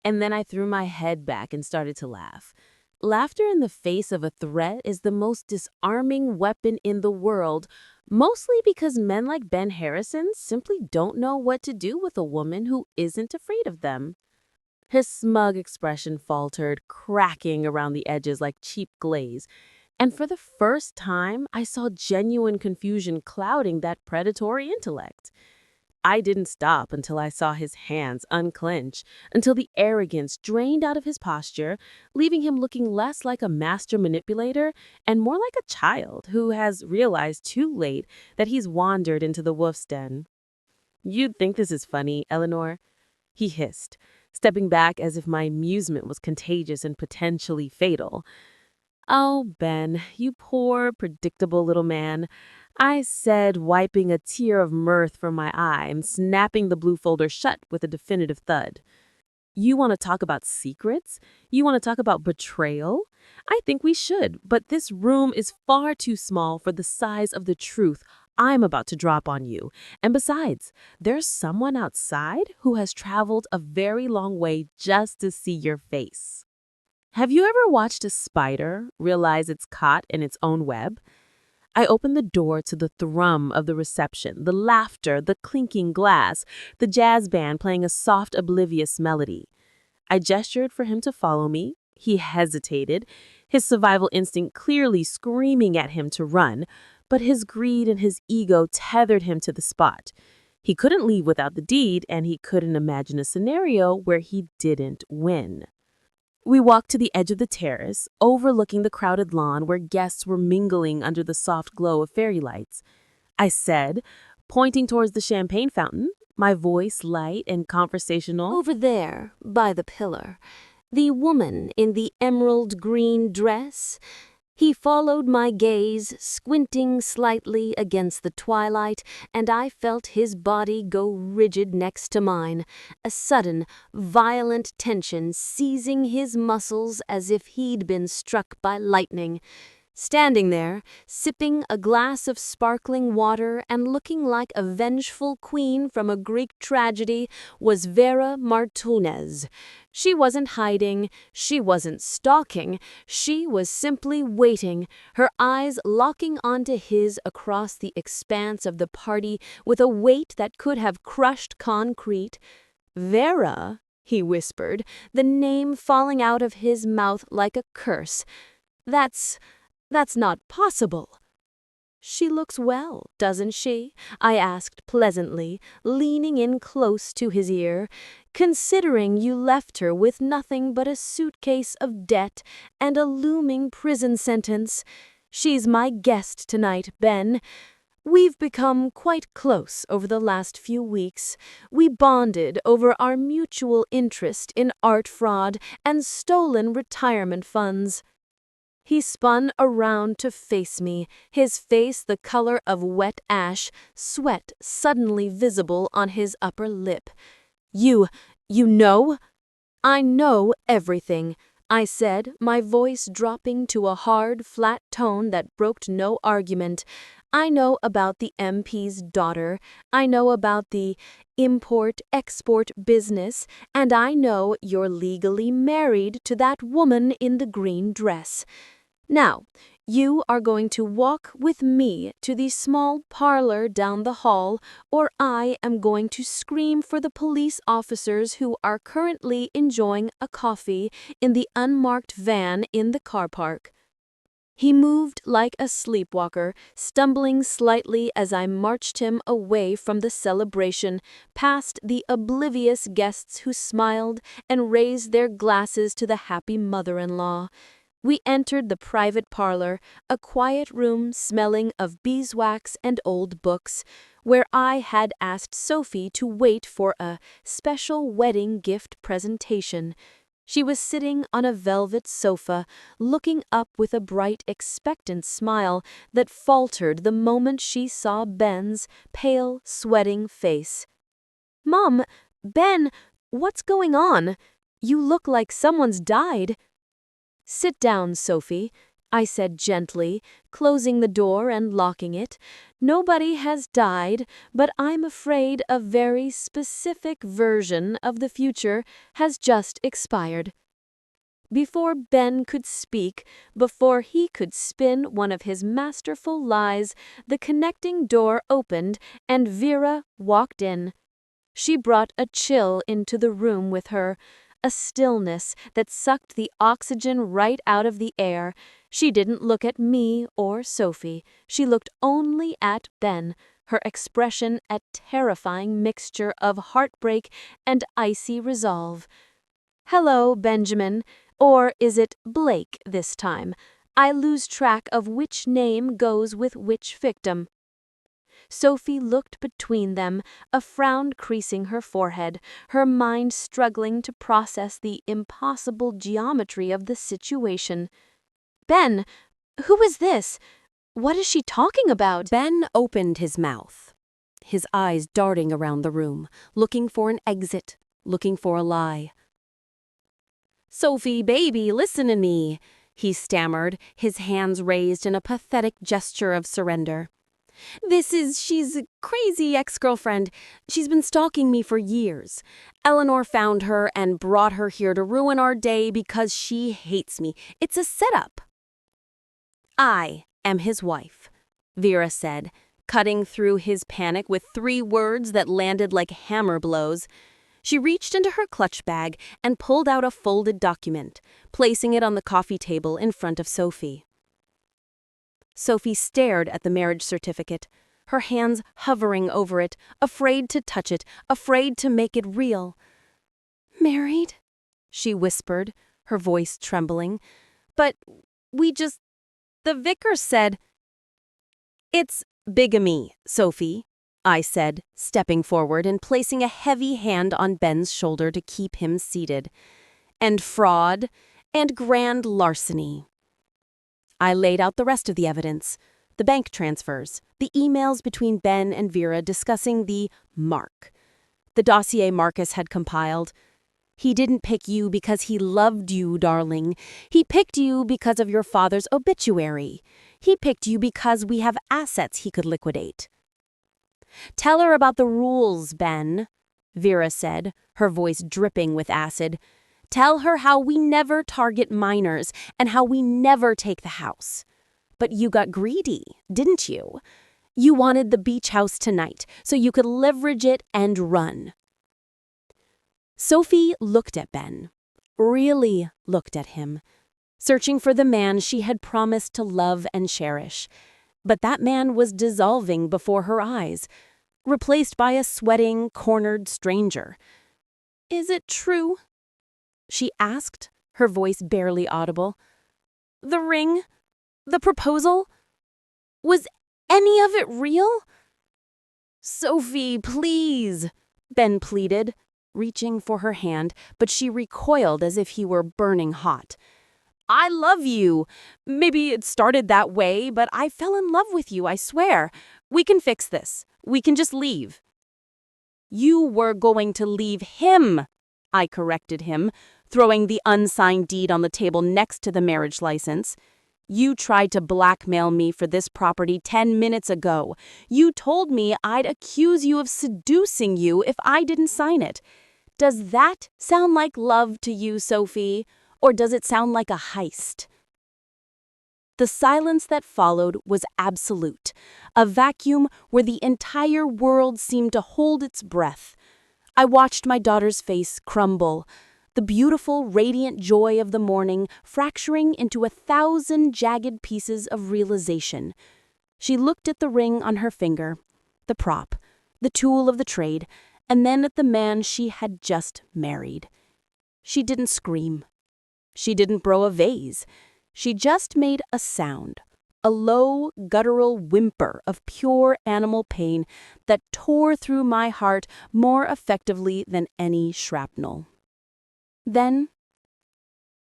And then I threw my head back and started to laugh. Laughter in the face of a threat is the most disarming weapon in the world, mostly because men like Ben Harrison simply don't know what to do with a woman who isn't afraid of them. His smug expression faltered, cracking around the edges like cheap glaze. And for the first time, I saw genuine confusion clouding that predatory intellect. I didn't stop until I saw his hands unclench, until the arrogance drained out of his posture, leaving him looking less like a master manipulator and more like a child who has realized too late that he's wandered into the wolf's den. "You'd think this is funny, Eleanor," he hissed, stepping back as if my amusement was contagious and potentially fatal. "Oh, Ben, you poor, predictable little man," I said, wiping a tear of mirth from my eye and snapping the blue folder shut with a definitive thud. "You want to talk about secrets? You want to talk about betrayal? I think we should, but this room is far too small for the size of the truth I'm about to drop on you. And besides, there's someone outside who has traveled a very long way just to see your face." Have you ever watched a spider realize it's caught in its own web? I opened the door to the thrum of the reception, the laughter, the clinking glass, the jazz band playing a soft, oblivious melody. I gestured for him to follow me. He hesitated, his survival instinct clearly screaming at him to run, but his greed and his ego tethered him to the spot. He couldn't leave without the deed, and he couldn't imagine a scenario where he didn't win. We walked to the edge of the terrace, overlooking the crowded lawn where guests were mingling under the soft glow of fairy lights. I said, pointing towards the champagne fountain, my voice light and conversational. "Over there, by the pillar, the woman in the emerald green dress." He followed my gaze, squinting slightly against the twilight, and I felt his body go rigid next to mine, a sudden, violent tension seizing his muscles as if he'd been struck by lightning. Standing there, sipping a glass of sparkling water and looking like a vengeful queen from a Greek tragedy, was Vera Martinez. She wasn't hiding, she wasn't stalking, she was simply waiting, her eyes locking onto his across the expanse of the party with a weight that could have crushed concrete. "Vera," he whispered, the name falling out of his mouth like a curse. That's not possible." "She looks well, doesn't she?" I asked pleasantly, leaning in close to his ear. "Considering you left her with nothing but a suitcase of debt and a looming prison sentence. She's my guest tonight, Ben. We've become quite close over the last few weeks. We bonded over our mutual interest in art fraud and stolen retirement funds." He spun around to face me, his face the color of wet ash, sweat suddenly visible on his upper lip. You know?" "I know everything," I said, my voice dropping to a hard, flat tone that broke no argument. "I know about the MP's daughter, I know about the import-export business, and I know you're legally married to that woman in the green dress. Now, you are going to walk with me to the small parlor down the hall, or I am going to scream for the police officers who are currently enjoying a coffee in the unmarked van in the car park." He moved like a sleepwalker, stumbling slightly as I marched him away from the celebration, past the oblivious guests who smiled and raised their glasses to the happy mother-in-law. We entered the private parlor, a quiet room smelling of beeswax and old books, where I had asked Sophie to wait for a special wedding gift presentation. She was sitting on a velvet sofa, looking up with a bright, expectant smile that faltered the moment she saw Ben's pale, sweating face. "Mom, Ben, what's going on? You look like someone's died." "Sit down, Sophie," I said gently, closing the door and locking it. "Nobody has died, but I'm afraid a very specific version of the future has just expired." Before Ben could speak, before he could spin one of his masterful lies, the connecting door opened and Vera walked in. She brought a chill into the room with her, a stillness that sucked the oxygen right out of the air. She didn't look at me or Sophie. She looked only at Ben, her expression a terrifying mixture of heartbreak and icy resolve. "Hello, Benjamin. Or is it Blake this time? I lose track of which name goes with which victim." Sophie looked between them, a frown creasing her forehead, her mind struggling to process the impossible geometry of the situation. "Ben, who is this? What is she talking about?" Ben opened his mouth, his eyes darting around the room, looking for an exit, looking for a lie. "Sophie, baby, listen to me," he stammered, his hands raised in a pathetic gesture of surrender. She's a crazy ex-girlfriend. She's been stalking me for years. Eleanor found her and brought her here to ruin our day because she hates me. It's a setup." "I am his wife," Vera said, cutting through his panic with 3 words that landed like hammer blows. She reached into her clutch bag and pulled out a folded document, placing it on the coffee table in front of Sophie. Sophie stared at the marriage certificate, her hands hovering over it, afraid to touch it, afraid to make it real. "Married?" she whispered, her voice trembling. "But the vicar said—" "It's bigamy, Sophie," I said, stepping forward and placing a heavy hand on Ben's shoulder to keep him seated. "And fraud, and grand larceny." I laid out the rest of the evidence, the bank transfers, the emails between Ben and Vera discussing the mark, the dossier Marcus had compiled. "He didn't pick you because he loved you, darling. He picked you because of your father's obituary. He picked you because we have assets he could liquidate." "Tell her about the rules, Ben," Vera said, her voice dripping with acid. "Tell her how we never target minors and how we never take the house. But you got greedy, didn't you? You wanted the beach house tonight so you could leverage it and run." Sophie looked at Ben, really looked at him, searching for the man she had promised to love and cherish. But that man was dissolving before her eyes, replaced by a sweating, cornered stranger. "Is it true?" she asked, her voice barely audible. "The ring? The proposal? Was any of it real?" "Sophie, please," Ben pleaded, reaching for her hand, but she recoiled as if he were burning hot. "I love you. Maybe it started that way, but I fell in love with you, I swear. We can fix this. We can just leave." "You were going to leave him," I corrected him, throwing the unsigned deed on the table next to the marriage license. "You tried to blackmail me for this property 10 minutes ago. You told me I'd accuse you of seducing you if I didn't sign it. Does that sound like love to you, Sophie, or does it sound like a heist?" The silence that followed was absolute, a vacuum where the entire world seemed to hold its breath. I watched my daughter's face crumble, the beautiful, radiant joy of the morning fracturing into 1,000 jagged pieces of realization. She looked at the ring on her finger, the prop, the tool of the trade, and then at the man she had just married. She didn't scream. She didn't throw a vase. She just made a sound, a low, guttural whimper of pure animal pain that tore through my heart more effectively than any shrapnel. Then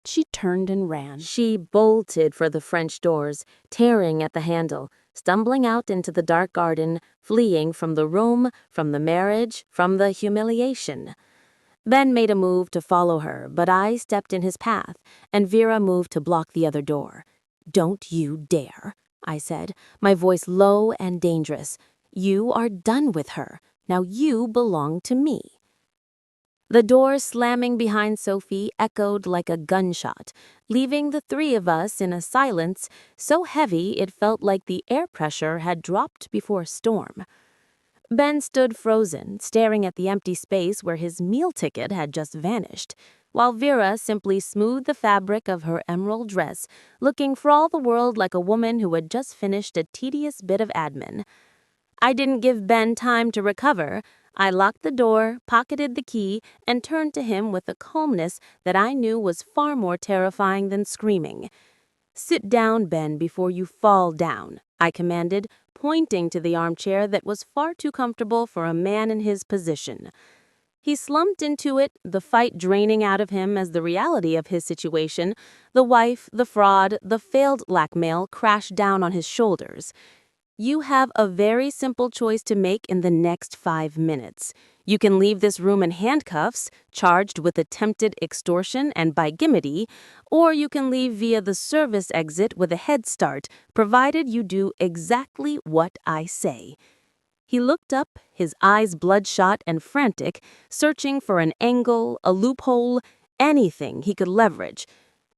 she turned and ran. She bolted for the French doors, tearing at the handle, stumbling out into the dark garden, fleeing from the room, from the marriage, from the humiliation. Ben made a move to follow her, but I stepped in his path, and Vera moved to block the other door. "Don't you dare," I said, my voice low and dangerous. "You are done with her. Now you belong to me." The door slamming behind Sophie echoed like a gunshot, leaving the 3 of us in a silence so heavy it felt like the air pressure had dropped before a storm. Ben stood frozen, staring at the empty space where his meal ticket had just vanished. while Vera simply smoothed the fabric of her emerald dress, looking for all the world like a woman who had just finished a tedious bit of admin. I didn't give Ben time to recover. I locked the door, pocketed the key, and turned to him with a calmness that I knew was far more terrifying than screaming. "Sit down, Ben, before you fall down," I commanded, pointing to the armchair that was far too comfortable for a man in his position. He slumped into it, the fight draining out of him as the reality of his situation, the wife, the fraud, the failed blackmail crashed down on his shoulders. "You have a very simple choice to make in the next 5 minutes. You can leave this room in handcuffs, charged with attempted extortion and bigamity, or you can leave via the service exit with a head start, provided you do exactly what I say." He looked up, his eyes bloodshot and frantic, searching for an angle, a loophole, anything he could leverage.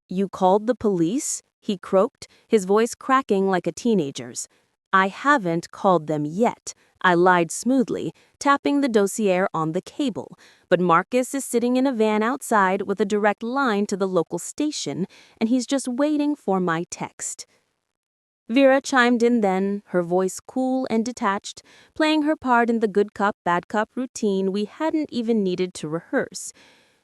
"You called the police?" he croaked, his voice cracking like a teenager's. "I haven't called them yet," I lied smoothly, tapping the dossier on the cable. "But Marcus is sitting in a van outside with a direct line to the local station, and he's just waiting for my text." Vera chimed in then, her voice cool and detached, playing her part in the good cop, bad cop routine we hadn't even needed to rehearse.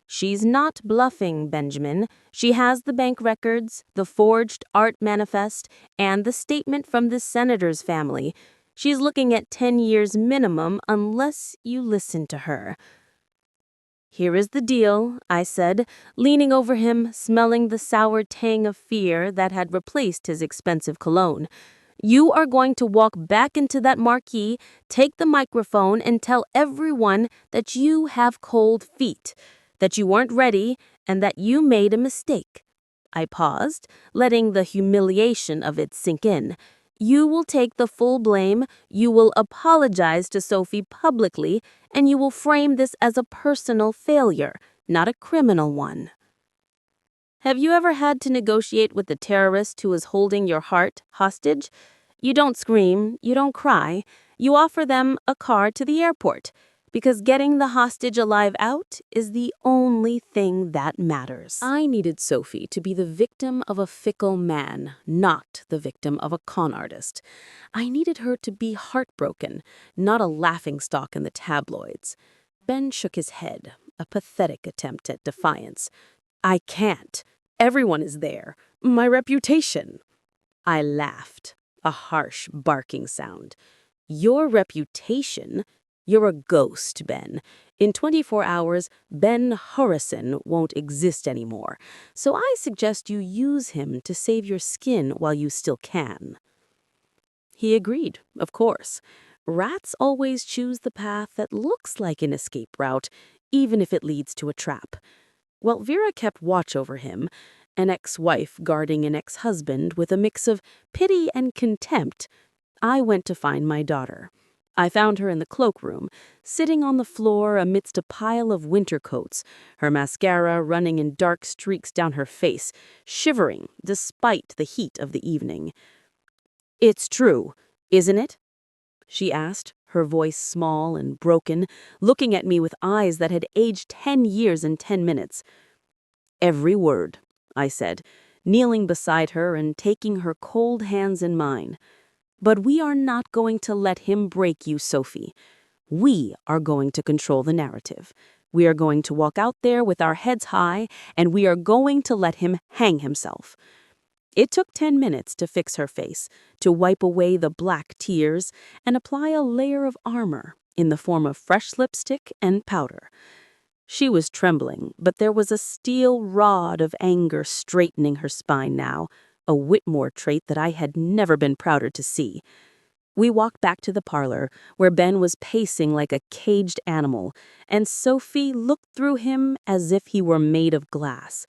"She's not bluffing, Benjamin. She has the bank records, the forged art manifest, and the statement from the senator's family. She's looking at 10 years minimum unless you listen to her." "Here is the deal," I said, leaning over him, smelling the sour tang of fear that had replaced his expensive cologne. "You are going to walk back into that marquee, take the microphone, and tell everyone that you have cold feet, that you weren't ready, and that you made a mistake." I paused, letting the humiliation of it sink in. "You will take the full blame, you will apologize to Sophie publicly, and you will frame this as a personal failure, not a criminal one." Have you ever had to negotiate with the terrorist who is holding your heart hostage? You don't scream, you don't cry, you offer them a car to the airport, because getting the hostage alive out is the only thing that matters. I needed Sophie to be the victim of a fickle man, not the victim of a con artist. I needed her to be heartbroken, not a laughingstock in the tabloids. Ben shook his head, a pathetic attempt at defiance. "I can't. Everyone is there. My reputation." I laughed, a harsh, barking sound. "Your reputation? You're a ghost, Ben. In 24 hours, Ben Horrison won't exist anymore. So I suggest you use him to save your skin while you still can." He agreed, of course. Rats always choose the path that looks like an escape route, even if it leads to a trap. Well, Vera kept watch over him, an ex-wife guarding an ex-husband with a mix of pity and contempt. I went to find my daughter. I found her in the cloakroom, sitting on the floor amidst a pile of winter coats, her mascara running in dark streaks down her face, shivering despite the heat of the evening. "It's true, isn't it?" she asked, her voice small and broken, looking at me with eyes that had aged 10 years in 10 minutes. "Every word," I said, kneeling beside her and taking her cold hands in mine. "But we are not going to let him break you, Sophie. We are going to control the narrative. We are going to walk out there with our heads high, and we are going to let him hang himself." It took 10 minutes to fix her face, to wipe away the black tears, and apply a layer of armor in the form of fresh lipstick and powder. She was trembling, but there was a steel rod of anger straightening her spine now, a Whitmore trait that I had never been prouder to see. We walked back to the parlor, where Ben was pacing like a caged animal, and Sophie looked through him as if he were made of glass.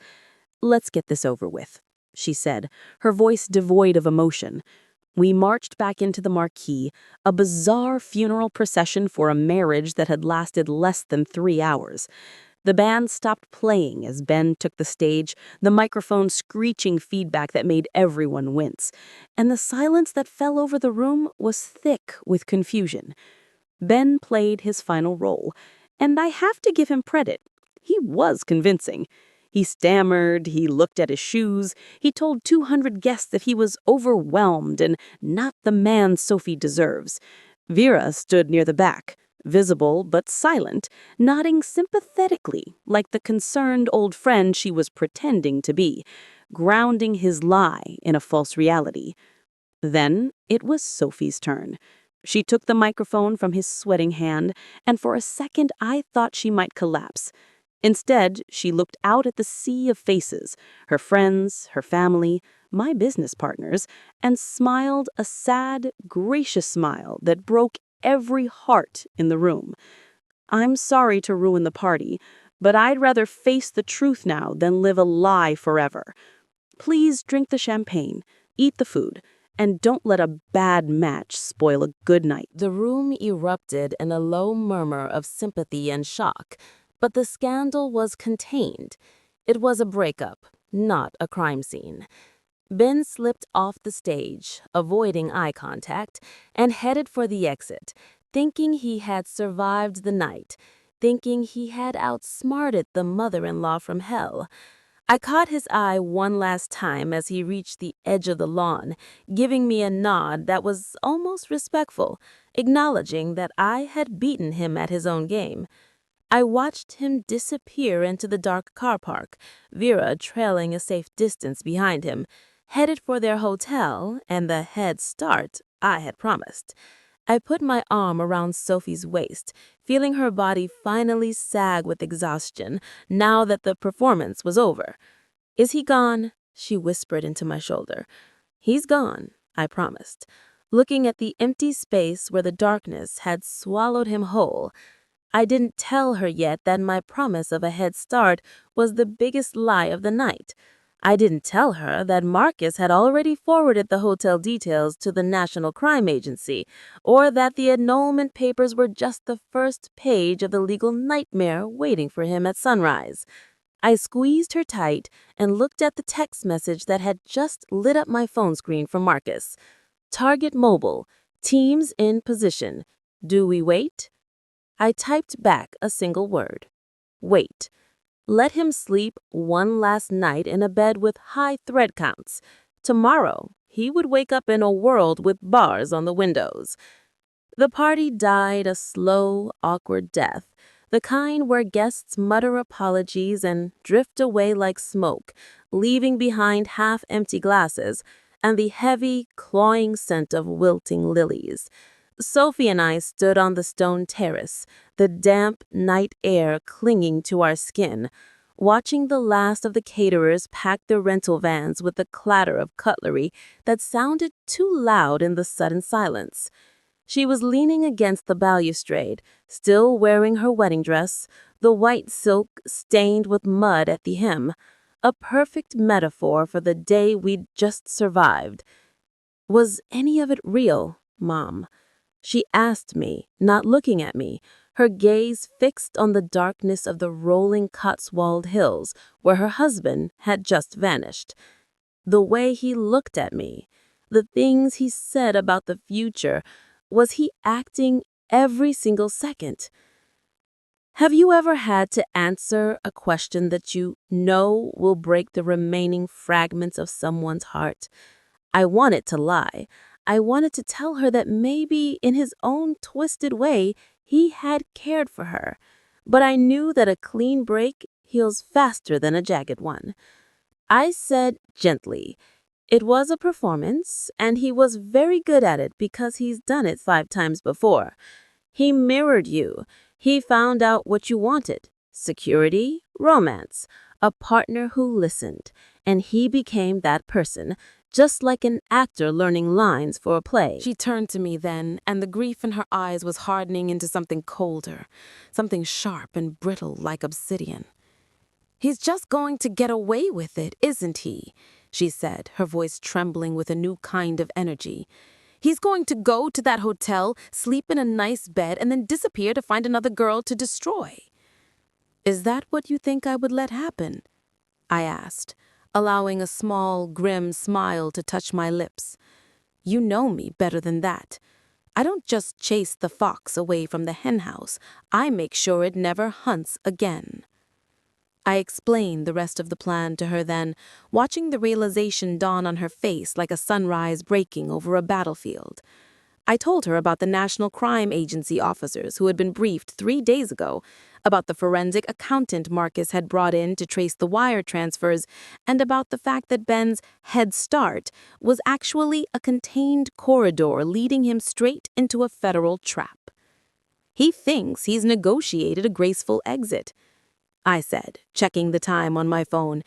"Let's get this over with," she said, her voice devoid of emotion. We marched back into the marquee, a bizarre funeral procession for a marriage that had lasted less than 3 hours. The band stopped playing as Ben took the stage, the microphone screeching feedback that made everyone wince, and the silence that fell over the room was thick with confusion. Ben played his final role, and I have to give him credit. He was convincing. He stammered, he looked at his shoes, he told 200 guests that he was overwhelmed and not the man Sophie deserves. Vera stood near the back, visible but silent, nodding sympathetically like the concerned old friend she was pretending to be, grounding his lie in a false reality. Then it was Sophie's turn. She took the microphone from his sweating hand, and for a second I thought she might collapse. Instead, she looked out at the sea of faces, her friends, her family, my business partners, and smiled a sad, gracious smile that broke every heart in the room. I'm sorry to ruin the party, but I'd rather face the truth now than live a lie forever. Please drink the champagne, eat the food, and don't let a bad match spoil a good night. The room erupted in a low murmur of sympathy and shock, but the scandal was contained. It was a breakup, not a crime scene. Ben slipped off the stage, avoiding eye contact, and headed for the exit, thinking he had survived the night, thinking he had outsmarted the mother-in-law from hell. I caught his eye one last time as he reached the edge of the lawn, giving me a nod that was almost respectful, acknowledging that I had beaten him at his own game. I watched him disappear into the dark car park, Vera trailing a safe distance behind him, headed for their hotel and the head start I had promised. I put my arm around Sophie's waist, feeling her body finally sag with exhaustion now that the performance was over. "Is he gone?" she whispered into my shoulder. "He's gone," I promised, looking at the empty space where the darkness had swallowed him whole. I didn't tell her yet that my promise of a head start was the biggest lie of the night. I didn't tell her that Marcus had already forwarded the hotel details to the National Crime Agency, or that the annulment papers were just the first page of the legal nightmare waiting for him at sunrise. I squeezed her tight and looked at the text message that had just lit up my phone screen from Marcus. "Target mobile. Teams in position. Do we wait?" I typed back a single word. Wait. Let him sleep one last night in a bed with high thread counts. Tomorrow, he would wake up in a world with bars on the windows. The party died a slow, awkward death, the kind where guests mutter apologies and drift away like smoke, leaving behind half-empty glasses and the heavy, clawing scent of wilting lilies. Sophie and I stood on the stone terrace, the damp night air clinging to our skin, watching the last of the caterers pack their rental vans with the clatter of cutlery that sounded too loud in the sudden silence. She was leaning against the balustrade, still wearing her wedding dress, the white silk stained with mud at the hem, a perfect metaphor for the day we'd just survived. "Was any of it real, Mom?" She asked me, not looking at me, her gaze fixed on the darkness of the rolling Cotswold Hills where her husband had just vanished. The way he looked at me, the things he said about the future, was he acting every single second? Have you ever had to answer a question that you know will break the remaining fragments of someone's heart? I wanted to lie. I wanted to tell her that maybe in his own twisted way, he had cared for her. But I knew that a clean break heals faster than a jagged one. I said gently, it was a performance, and he was very good at it because he's done it 5 times before. He mirrored you. He found out what you wanted. Security, romance, a partner who listened, and he became that person, just like an actor learning lines for a play. She turned to me then, and the grief in her eyes was hardening into something colder, something sharp and brittle like obsidian. "He's just going to get away with it, isn't he?" she said, her voice trembling with a new kind of energy. "He's going to go to that hotel, sleep in a nice bed, and then disappear to find another girl to destroy." "Is that what you think I would let happen?" I asked, allowing a small, grim smile to touch my lips. "You know me better than that. I don't just chase the fox away from the henhouse. I make sure it never hunts again." I explained the rest of the plan to her then, watching the realization dawn on her face like a sunrise breaking over a battlefield. I told her about the National Crime Agency officers who had been briefed 3 days ago, about the forensic accountant Marcus had brought in to trace the wire transfers, and about the fact that Ben's head start was actually a contained corridor leading him straight into a federal trap. He thinks he's negotiated a graceful exit, I said, checking the time on my phone.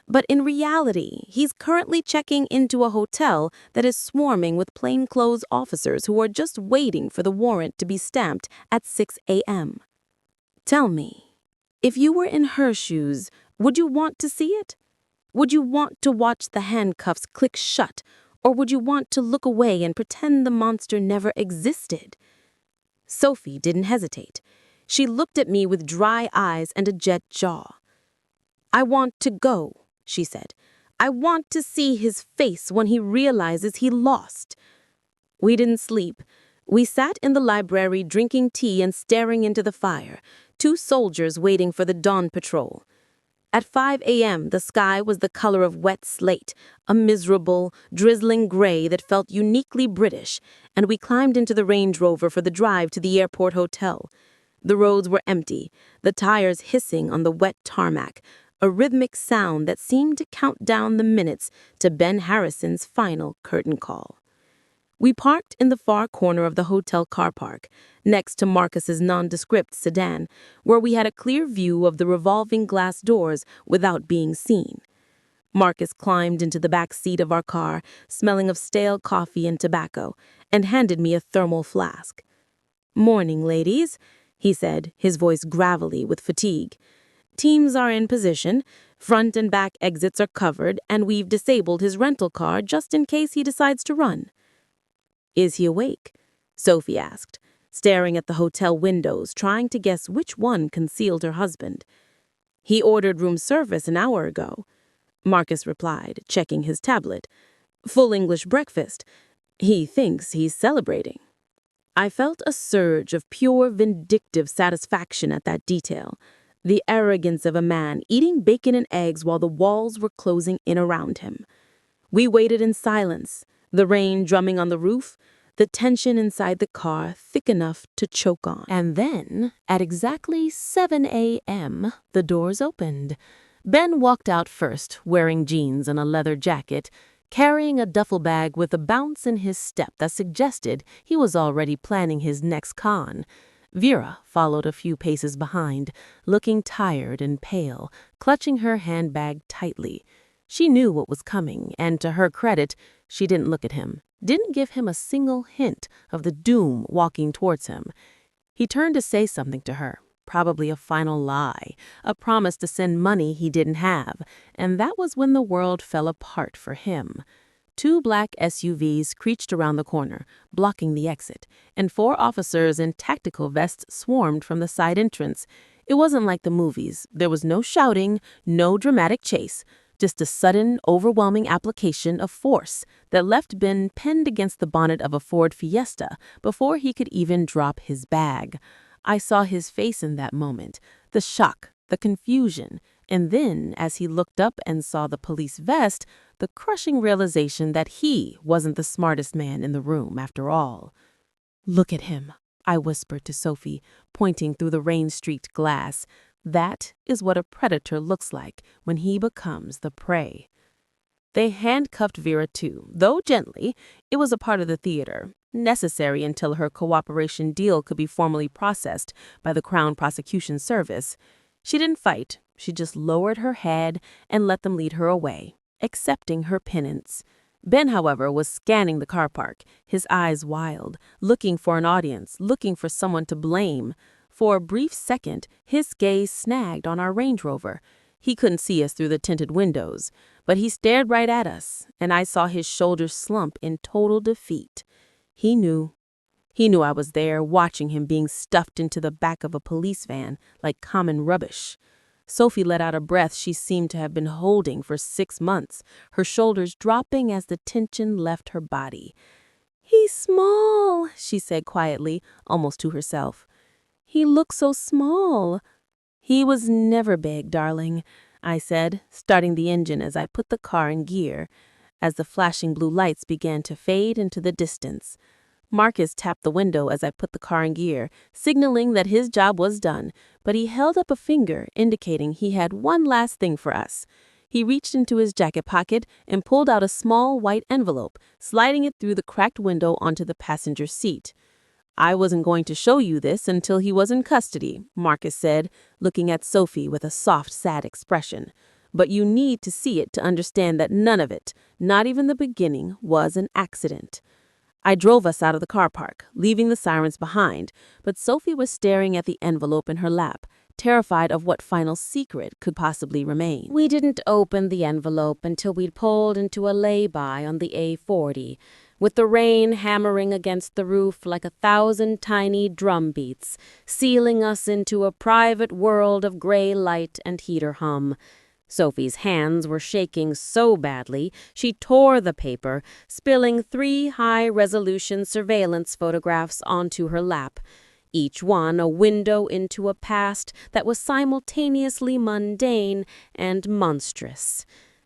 But in reality, he's currently checking into a hotel that is swarming with plainclothes officers who are just waiting for the warrant to be stamped at 6 a.m. Tell me, if you were in her shoes, would you want to see it? Would you want to watch the handcuffs click shut, or would you want to look away and pretend the monster never existed? Sophie didn't hesitate. She looked at me with dry eyes and a jet jaw. I want to go, she said. I want to see his face when he realizes he lost. We didn't sleep. We sat in the library drinking tea and staring into the fire, 2 soldiers waiting for the dawn patrol. At 5 a.m., the sky was the color of wet slate, a miserable, drizzling gray that felt uniquely British, and we climbed into the Range Rover for the drive to the airport hotel. The roads were empty, the tires hissing on the wet tarmac, a rhythmic sound that seemed to count down the minutes to Ben Harrison's final curtain call. We parked in the far corner of the hotel car park, next to Marcus's nondescript sedan, where we had a clear view of the revolving glass doors without being seen. Marcus climbed into the back seat of our car, smelling of stale coffee and tobacco, and handed me a thermal flask. "Morning, ladies," he said, his voice gravelly with fatigue. "Teams are in position, front and back exits are covered, and we've disabled his rental car just in case he decides to run." "Is he awake?" Sophie asked, staring at the hotel windows, trying to guess which one concealed her husband. "He ordered room service an hour ago," Marcus replied, checking his tablet. "Full English breakfast. He thinks he's celebrating." I felt a surge of pure vindictive satisfaction at that detail. The arrogance of a man eating bacon and eggs while the walls were closing in around him. We waited in silence, the rain drumming on the roof, the tension inside the car thick enough to choke on. And then, at exactly 7 a.m., the doors opened. Ben walked out first, wearing jeans and a leather jacket, carrying a duffel bag with a bounce in his step that suggested he was already planning his next con. Vera followed a few paces behind, looking tired and pale, clutching her handbag tightly. She knew what was coming, and to her credit, she didn't look at him, didn't give him a single hint of the doom walking towards him. He turned to say something to her, probably a final lie, a promise to send money he didn't have, and that was when the world fell apart for him. 2 black SUVs creaked around the corner, blocking the exit, and 4 officers in tactical vests swarmed from the side entrance. It wasn't like the movies. There was no shouting, no dramatic chase, just a sudden, overwhelming application of force that left Ben pinned against the bonnet of a Ford Fiesta before he could even drop his bag. I saw his face in that moment, the shock, the confusion, and then, as he looked up and saw the police vest, the crushing realization that he wasn't the smartest man in the room after all. "Look at him," I whispered to Sophie, pointing through the rain-streaked glass. "That is what a predator looks like when he becomes the prey." They handcuffed Vera too, though gently. It was a part of the theater, necessary until her cooperation deal could be formally processed by the Crown Prosecution Service. She didn't fight. She just lowered her head and let them lead her away, accepting her penance. Ben, however, was scanning the car park, his eyes wild, looking for an audience, looking for someone to blame. For a brief second, his gaze snagged on our Range Rover. He couldn't see us through the tinted windows, but he stared right at us, and I saw his shoulders slump in total defeat. He knew. He knew I was there, watching him being stuffed into the back of a police van like common rubbish. Sophie let out a breath she seemed to have been holding for 6 months, her shoulders dropping as the tension left her body. "He's small," she said quietly, almost to herself. "He looks so small." He was never big, darling, I said, starting the engine as I put the car in gear, as the flashing blue lights began to fade into the distance. Marcus tapped the window as I put the car in gear, signaling that his job was done, but he held up a finger, indicating he had one last thing for us. He reached into his jacket pocket and pulled out a small white envelope, sliding it through the cracked window onto the passenger seat. I wasn't going to show you this until he was in custody, Marcus said, looking at Sophie with a soft, sad expression. But you need to see it to understand that none of it, not even the beginning, was an accident. I drove us out of the car park, leaving the sirens behind, but Sophie was staring at the envelope in her lap, terrified of what final secret could possibly remain. We didn't open the envelope until we'd pulled into a lay-by on the A40, with the rain hammering against the roof like 1,000 tiny drum beats, sealing us into a private world of gray light and heater hum. Sophie's hands were shaking so badly, she tore the paper, spilling 3 high-resolution surveillance photographs onto her lap, each one a window into a past that was simultaneously mundane and monstrous.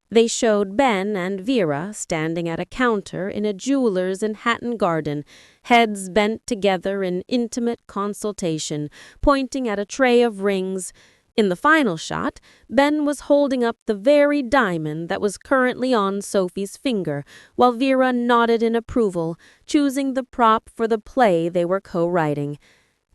They showed Ben and Vera standing at a counter in a jeweler's in Hatton Garden, heads bent together in intimate consultation, pointing at a tray of rings. In the final shot, Ben was holding up the very diamond that was currently on Sophie's finger, while Vera nodded in approval, choosing the prop for the play they were co-writing.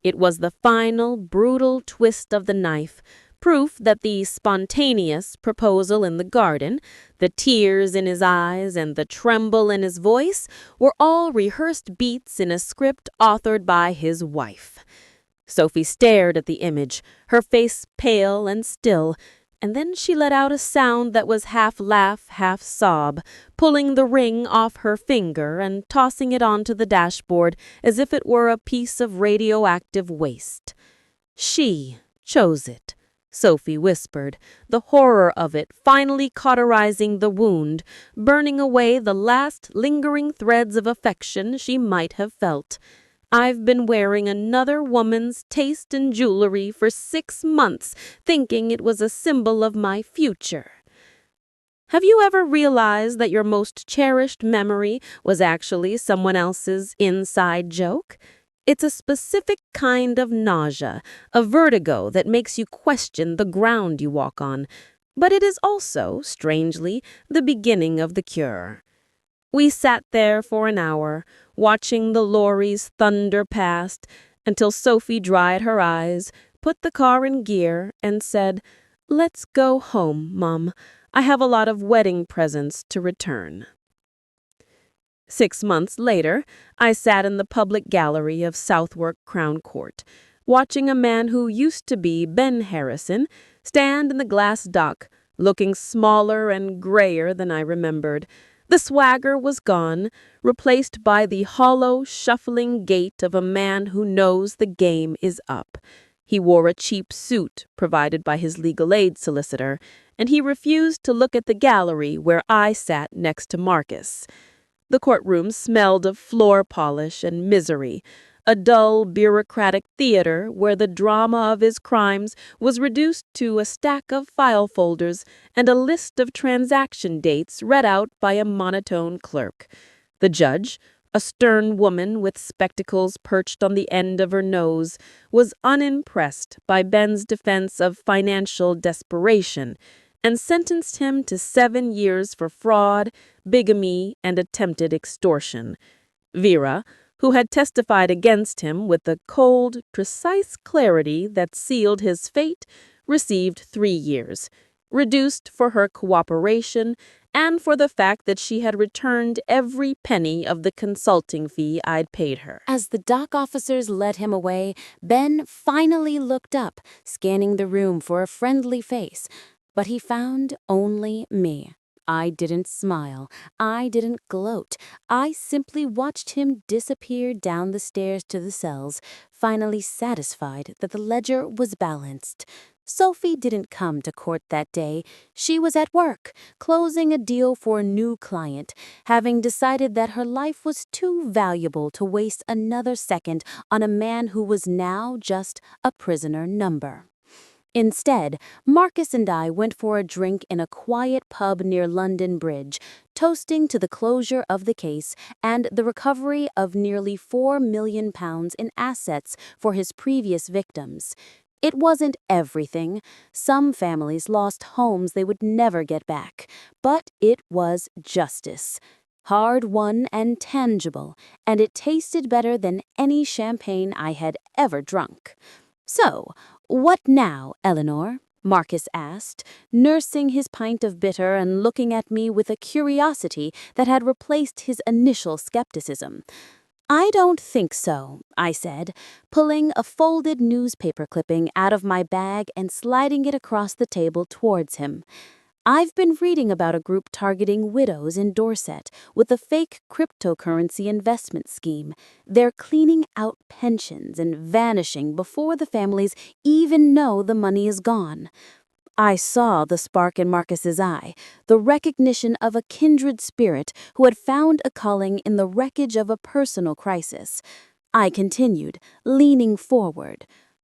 It was the final, brutal twist of the knife, proof that the spontaneous proposal in the garden, the tears in his eyes and the tremble in his voice, were all rehearsed beats in a script authored by his wife. Sophie stared at the image, her face pale and still, and then she let out a sound that was half laugh, half sob, pulling the ring off her finger and tossing it onto the dashboard as if it were a piece of radioactive waste. She chose it, Sophie whispered, the horror of it finally cauterizing the wound, burning away the last lingering threads of affection she might have felt. I've been wearing another woman's taste in jewelry for 6 months, thinking it was a symbol of my future. Have you ever realized that your most cherished memory was actually someone else's inside joke? It's a specific kind of nausea, a vertigo that makes you question the ground you walk on. But it is also, strangely, the beginning of the cure. We sat there for an hour, watching the lorries thunder past, until Sophie dried her eyes, put the car in gear, and said, "Let's go home, Mom. I have a lot of wedding presents to return." 6 months later, I sat in the public gallery of Southwark Crown Court, watching a man who used to be Ben Harrison stand in the glass dock, looking smaller and grayer than I remembered. The swagger was gone, replaced by the hollow, shuffling gait of a man who knows the game is up. He wore a cheap suit provided by his legal aid solicitor, and he refused to look at the gallery where I sat next to Marcus. The courtroom smelled of floor polish and misery, a dull, bureaucratic theater where the drama of his crimes was reduced to a stack of file folders and a list of transaction dates read out by a monotone clerk. The judge, a stern woman with spectacles perched on the end of her nose, was unimpressed by Ben's defense of financial desperation and sentenced him to 7 years for fraud, bigamy, and attempted extortion. Vera, who had testified against him with the cold, precise clarity that sealed his fate, received 3 years, reduced for her cooperation and for the fact that she had returned every penny of the consulting fee I'd paid her. As the dock officers led him away, Ben finally looked up, scanning the room for a friendly face, but he found only me. I didn't smile. I didn't gloat. I simply watched him disappear down the stairs to the cells, finally satisfied that the ledger was balanced. Sophie didn't come to court that day. She was at work, closing a deal for a new client, having decided that her life was too valuable to waste another second on a man who was now just a prisoner number. Instead, Marcus and I went for a drink in a quiet pub near London Bridge, toasting to the closure of the case and the recovery of nearly £4 million in assets for his previous victims. It wasn't everything. Some families lost homes they would never get back, but it was justice. Hard-won and tangible, and it tasted better than any champagne I had ever drunk. So, what now, Eleanor? Marcus asked, nursing his pint of bitter and looking at me with a curiosity that had replaced his initial skepticism. I don't think so, I said, pulling a folded newspaper clipping out of my bag and sliding it across the table towards him. I've been reading about a group targeting widows in Dorset with a fake cryptocurrency investment scheme. They're cleaning out pensions and vanishing before the families even know the money is gone. I saw the spark in Marcus's eye, the recognition of a kindred spirit who had found a calling in the wreckage of a personal crisis. I continued, leaning forward.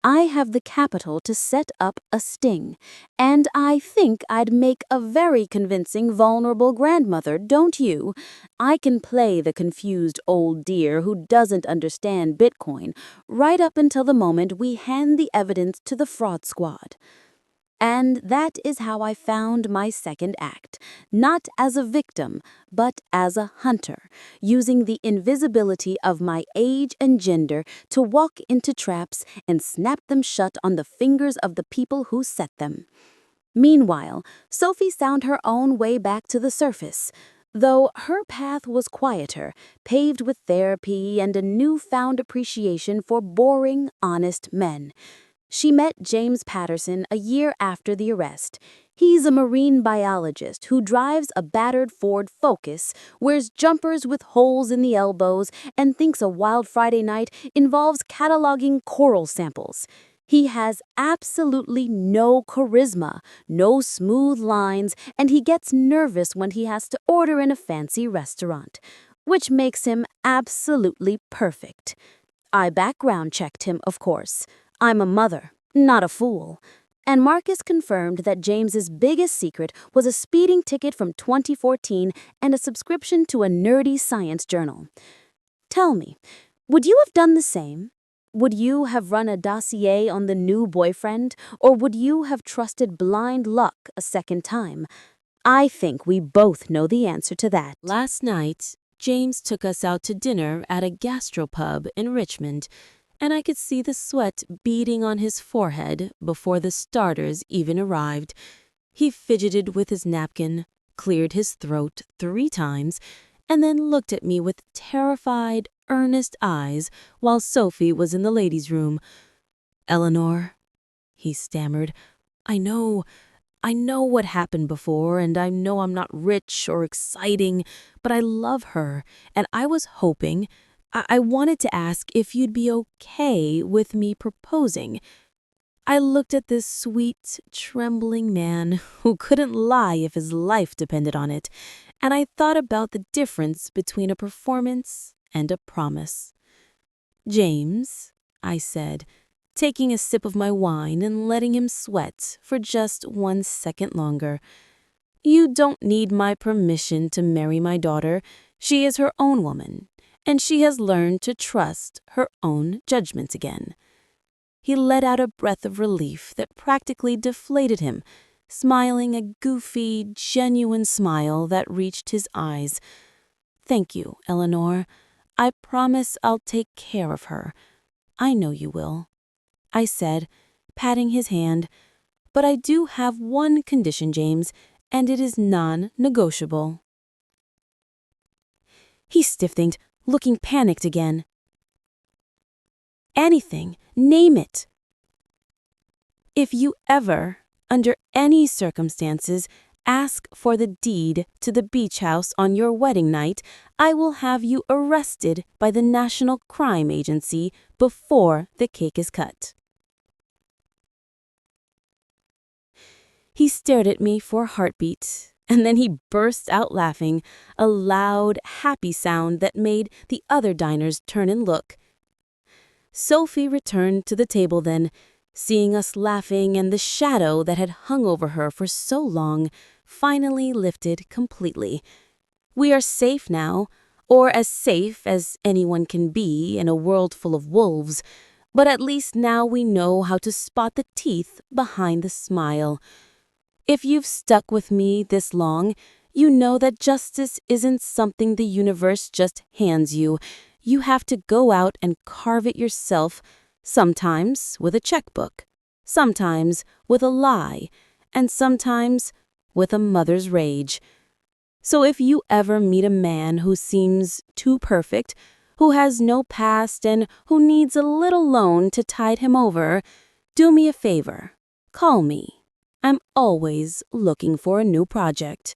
I have the capital to set up a sting, and I think I'd make a very convincing vulnerable grandmother, don't you? I can play the confused old dear who doesn't understand Bitcoin right up until the moment we hand the evidence to the fraud squad. And that is how I found my second act, not as a victim, but as a hunter, using the invisibility of my age and gender to walk into traps and snap them shut on the fingers of the people who set them. Meanwhile, Sophie found her own way back to the surface, though her path was quieter, paved with therapy and a newfound appreciation for boring, honest men. She met James Patterson a year after the arrest. He's a marine biologist who drives a battered Ford Focus, wears jumpers with holes in the elbows, and thinks a wild Friday night involves cataloging coral samples. He has absolutely no charisma, no smooth lines, and he gets nervous when he has to order in a fancy restaurant, which makes him absolutely perfect. I background checked him, of course. I'm a mother, not a fool. And Marcus confirmed that James's biggest secret was a speeding ticket from 2014 and a subscription to a nerdy science journal. Tell me, would you have done the same? Would you have run a dossier on the new boyfriend, or would you have trusted blind luck a second time? I think we both know the answer to that. Last night, James took us out to dinner at a gastropub in Richmond, and I could see the sweat beading on his forehead before the starters even arrived. He fidgeted with his napkin, cleared his throat 3 times, and then looked at me with terrified, earnest eyes while Sophie was in the ladies' room. "Eleanor," he stammered, I know what happened before, and I know I'm not rich or exciting, but I love her, and I was hoping, I wanted to ask if you'd be okay with me proposing." I looked at this sweet, trembling man who couldn't lie if his life depended on it, and I thought about the difference between a performance and a promise. "James," I said, taking a sip of my wine and letting him sweat for just 1 second longer, "you don't need my permission to marry my daughter. She is her own woman, and she has learned to trust her own judgment again." He let out a breath of relief that practically deflated him, smiling a goofy, genuine smile that reached his eyes. "Thank you, Eleanor. I promise I'll take care of her. I know you will," I said, patting his hand. "But I do have one condition, James, and it is non-negotiable." He stiffened, looking panicked again. "Anything, name it." "If you ever, under any circumstances, ask for the deed to the beach house on your wedding night, I will have you arrested by the National Crime Agency before the cake is cut." He stared at me for a heartbeat, and then he burst out laughing, a loud, happy sound that made the other diners turn and look. Sophie returned to the table then, seeing us laughing and the shadow that had hung over her for so long finally lifted completely. We are safe now, or as safe as anyone can be in a world full of wolves, but at least now we know how to spot the teeth behind the smile. If you've stuck with me this long, you know that justice isn't something the universe just hands you. You have to go out and carve it yourself, sometimes with a checkbook, sometimes with a lie, and sometimes with a mother's rage. So if you ever meet a man who seems too perfect, who has no past and who needs a little loan to tide him over, do me a favor. Call me. I'm always looking for a new project.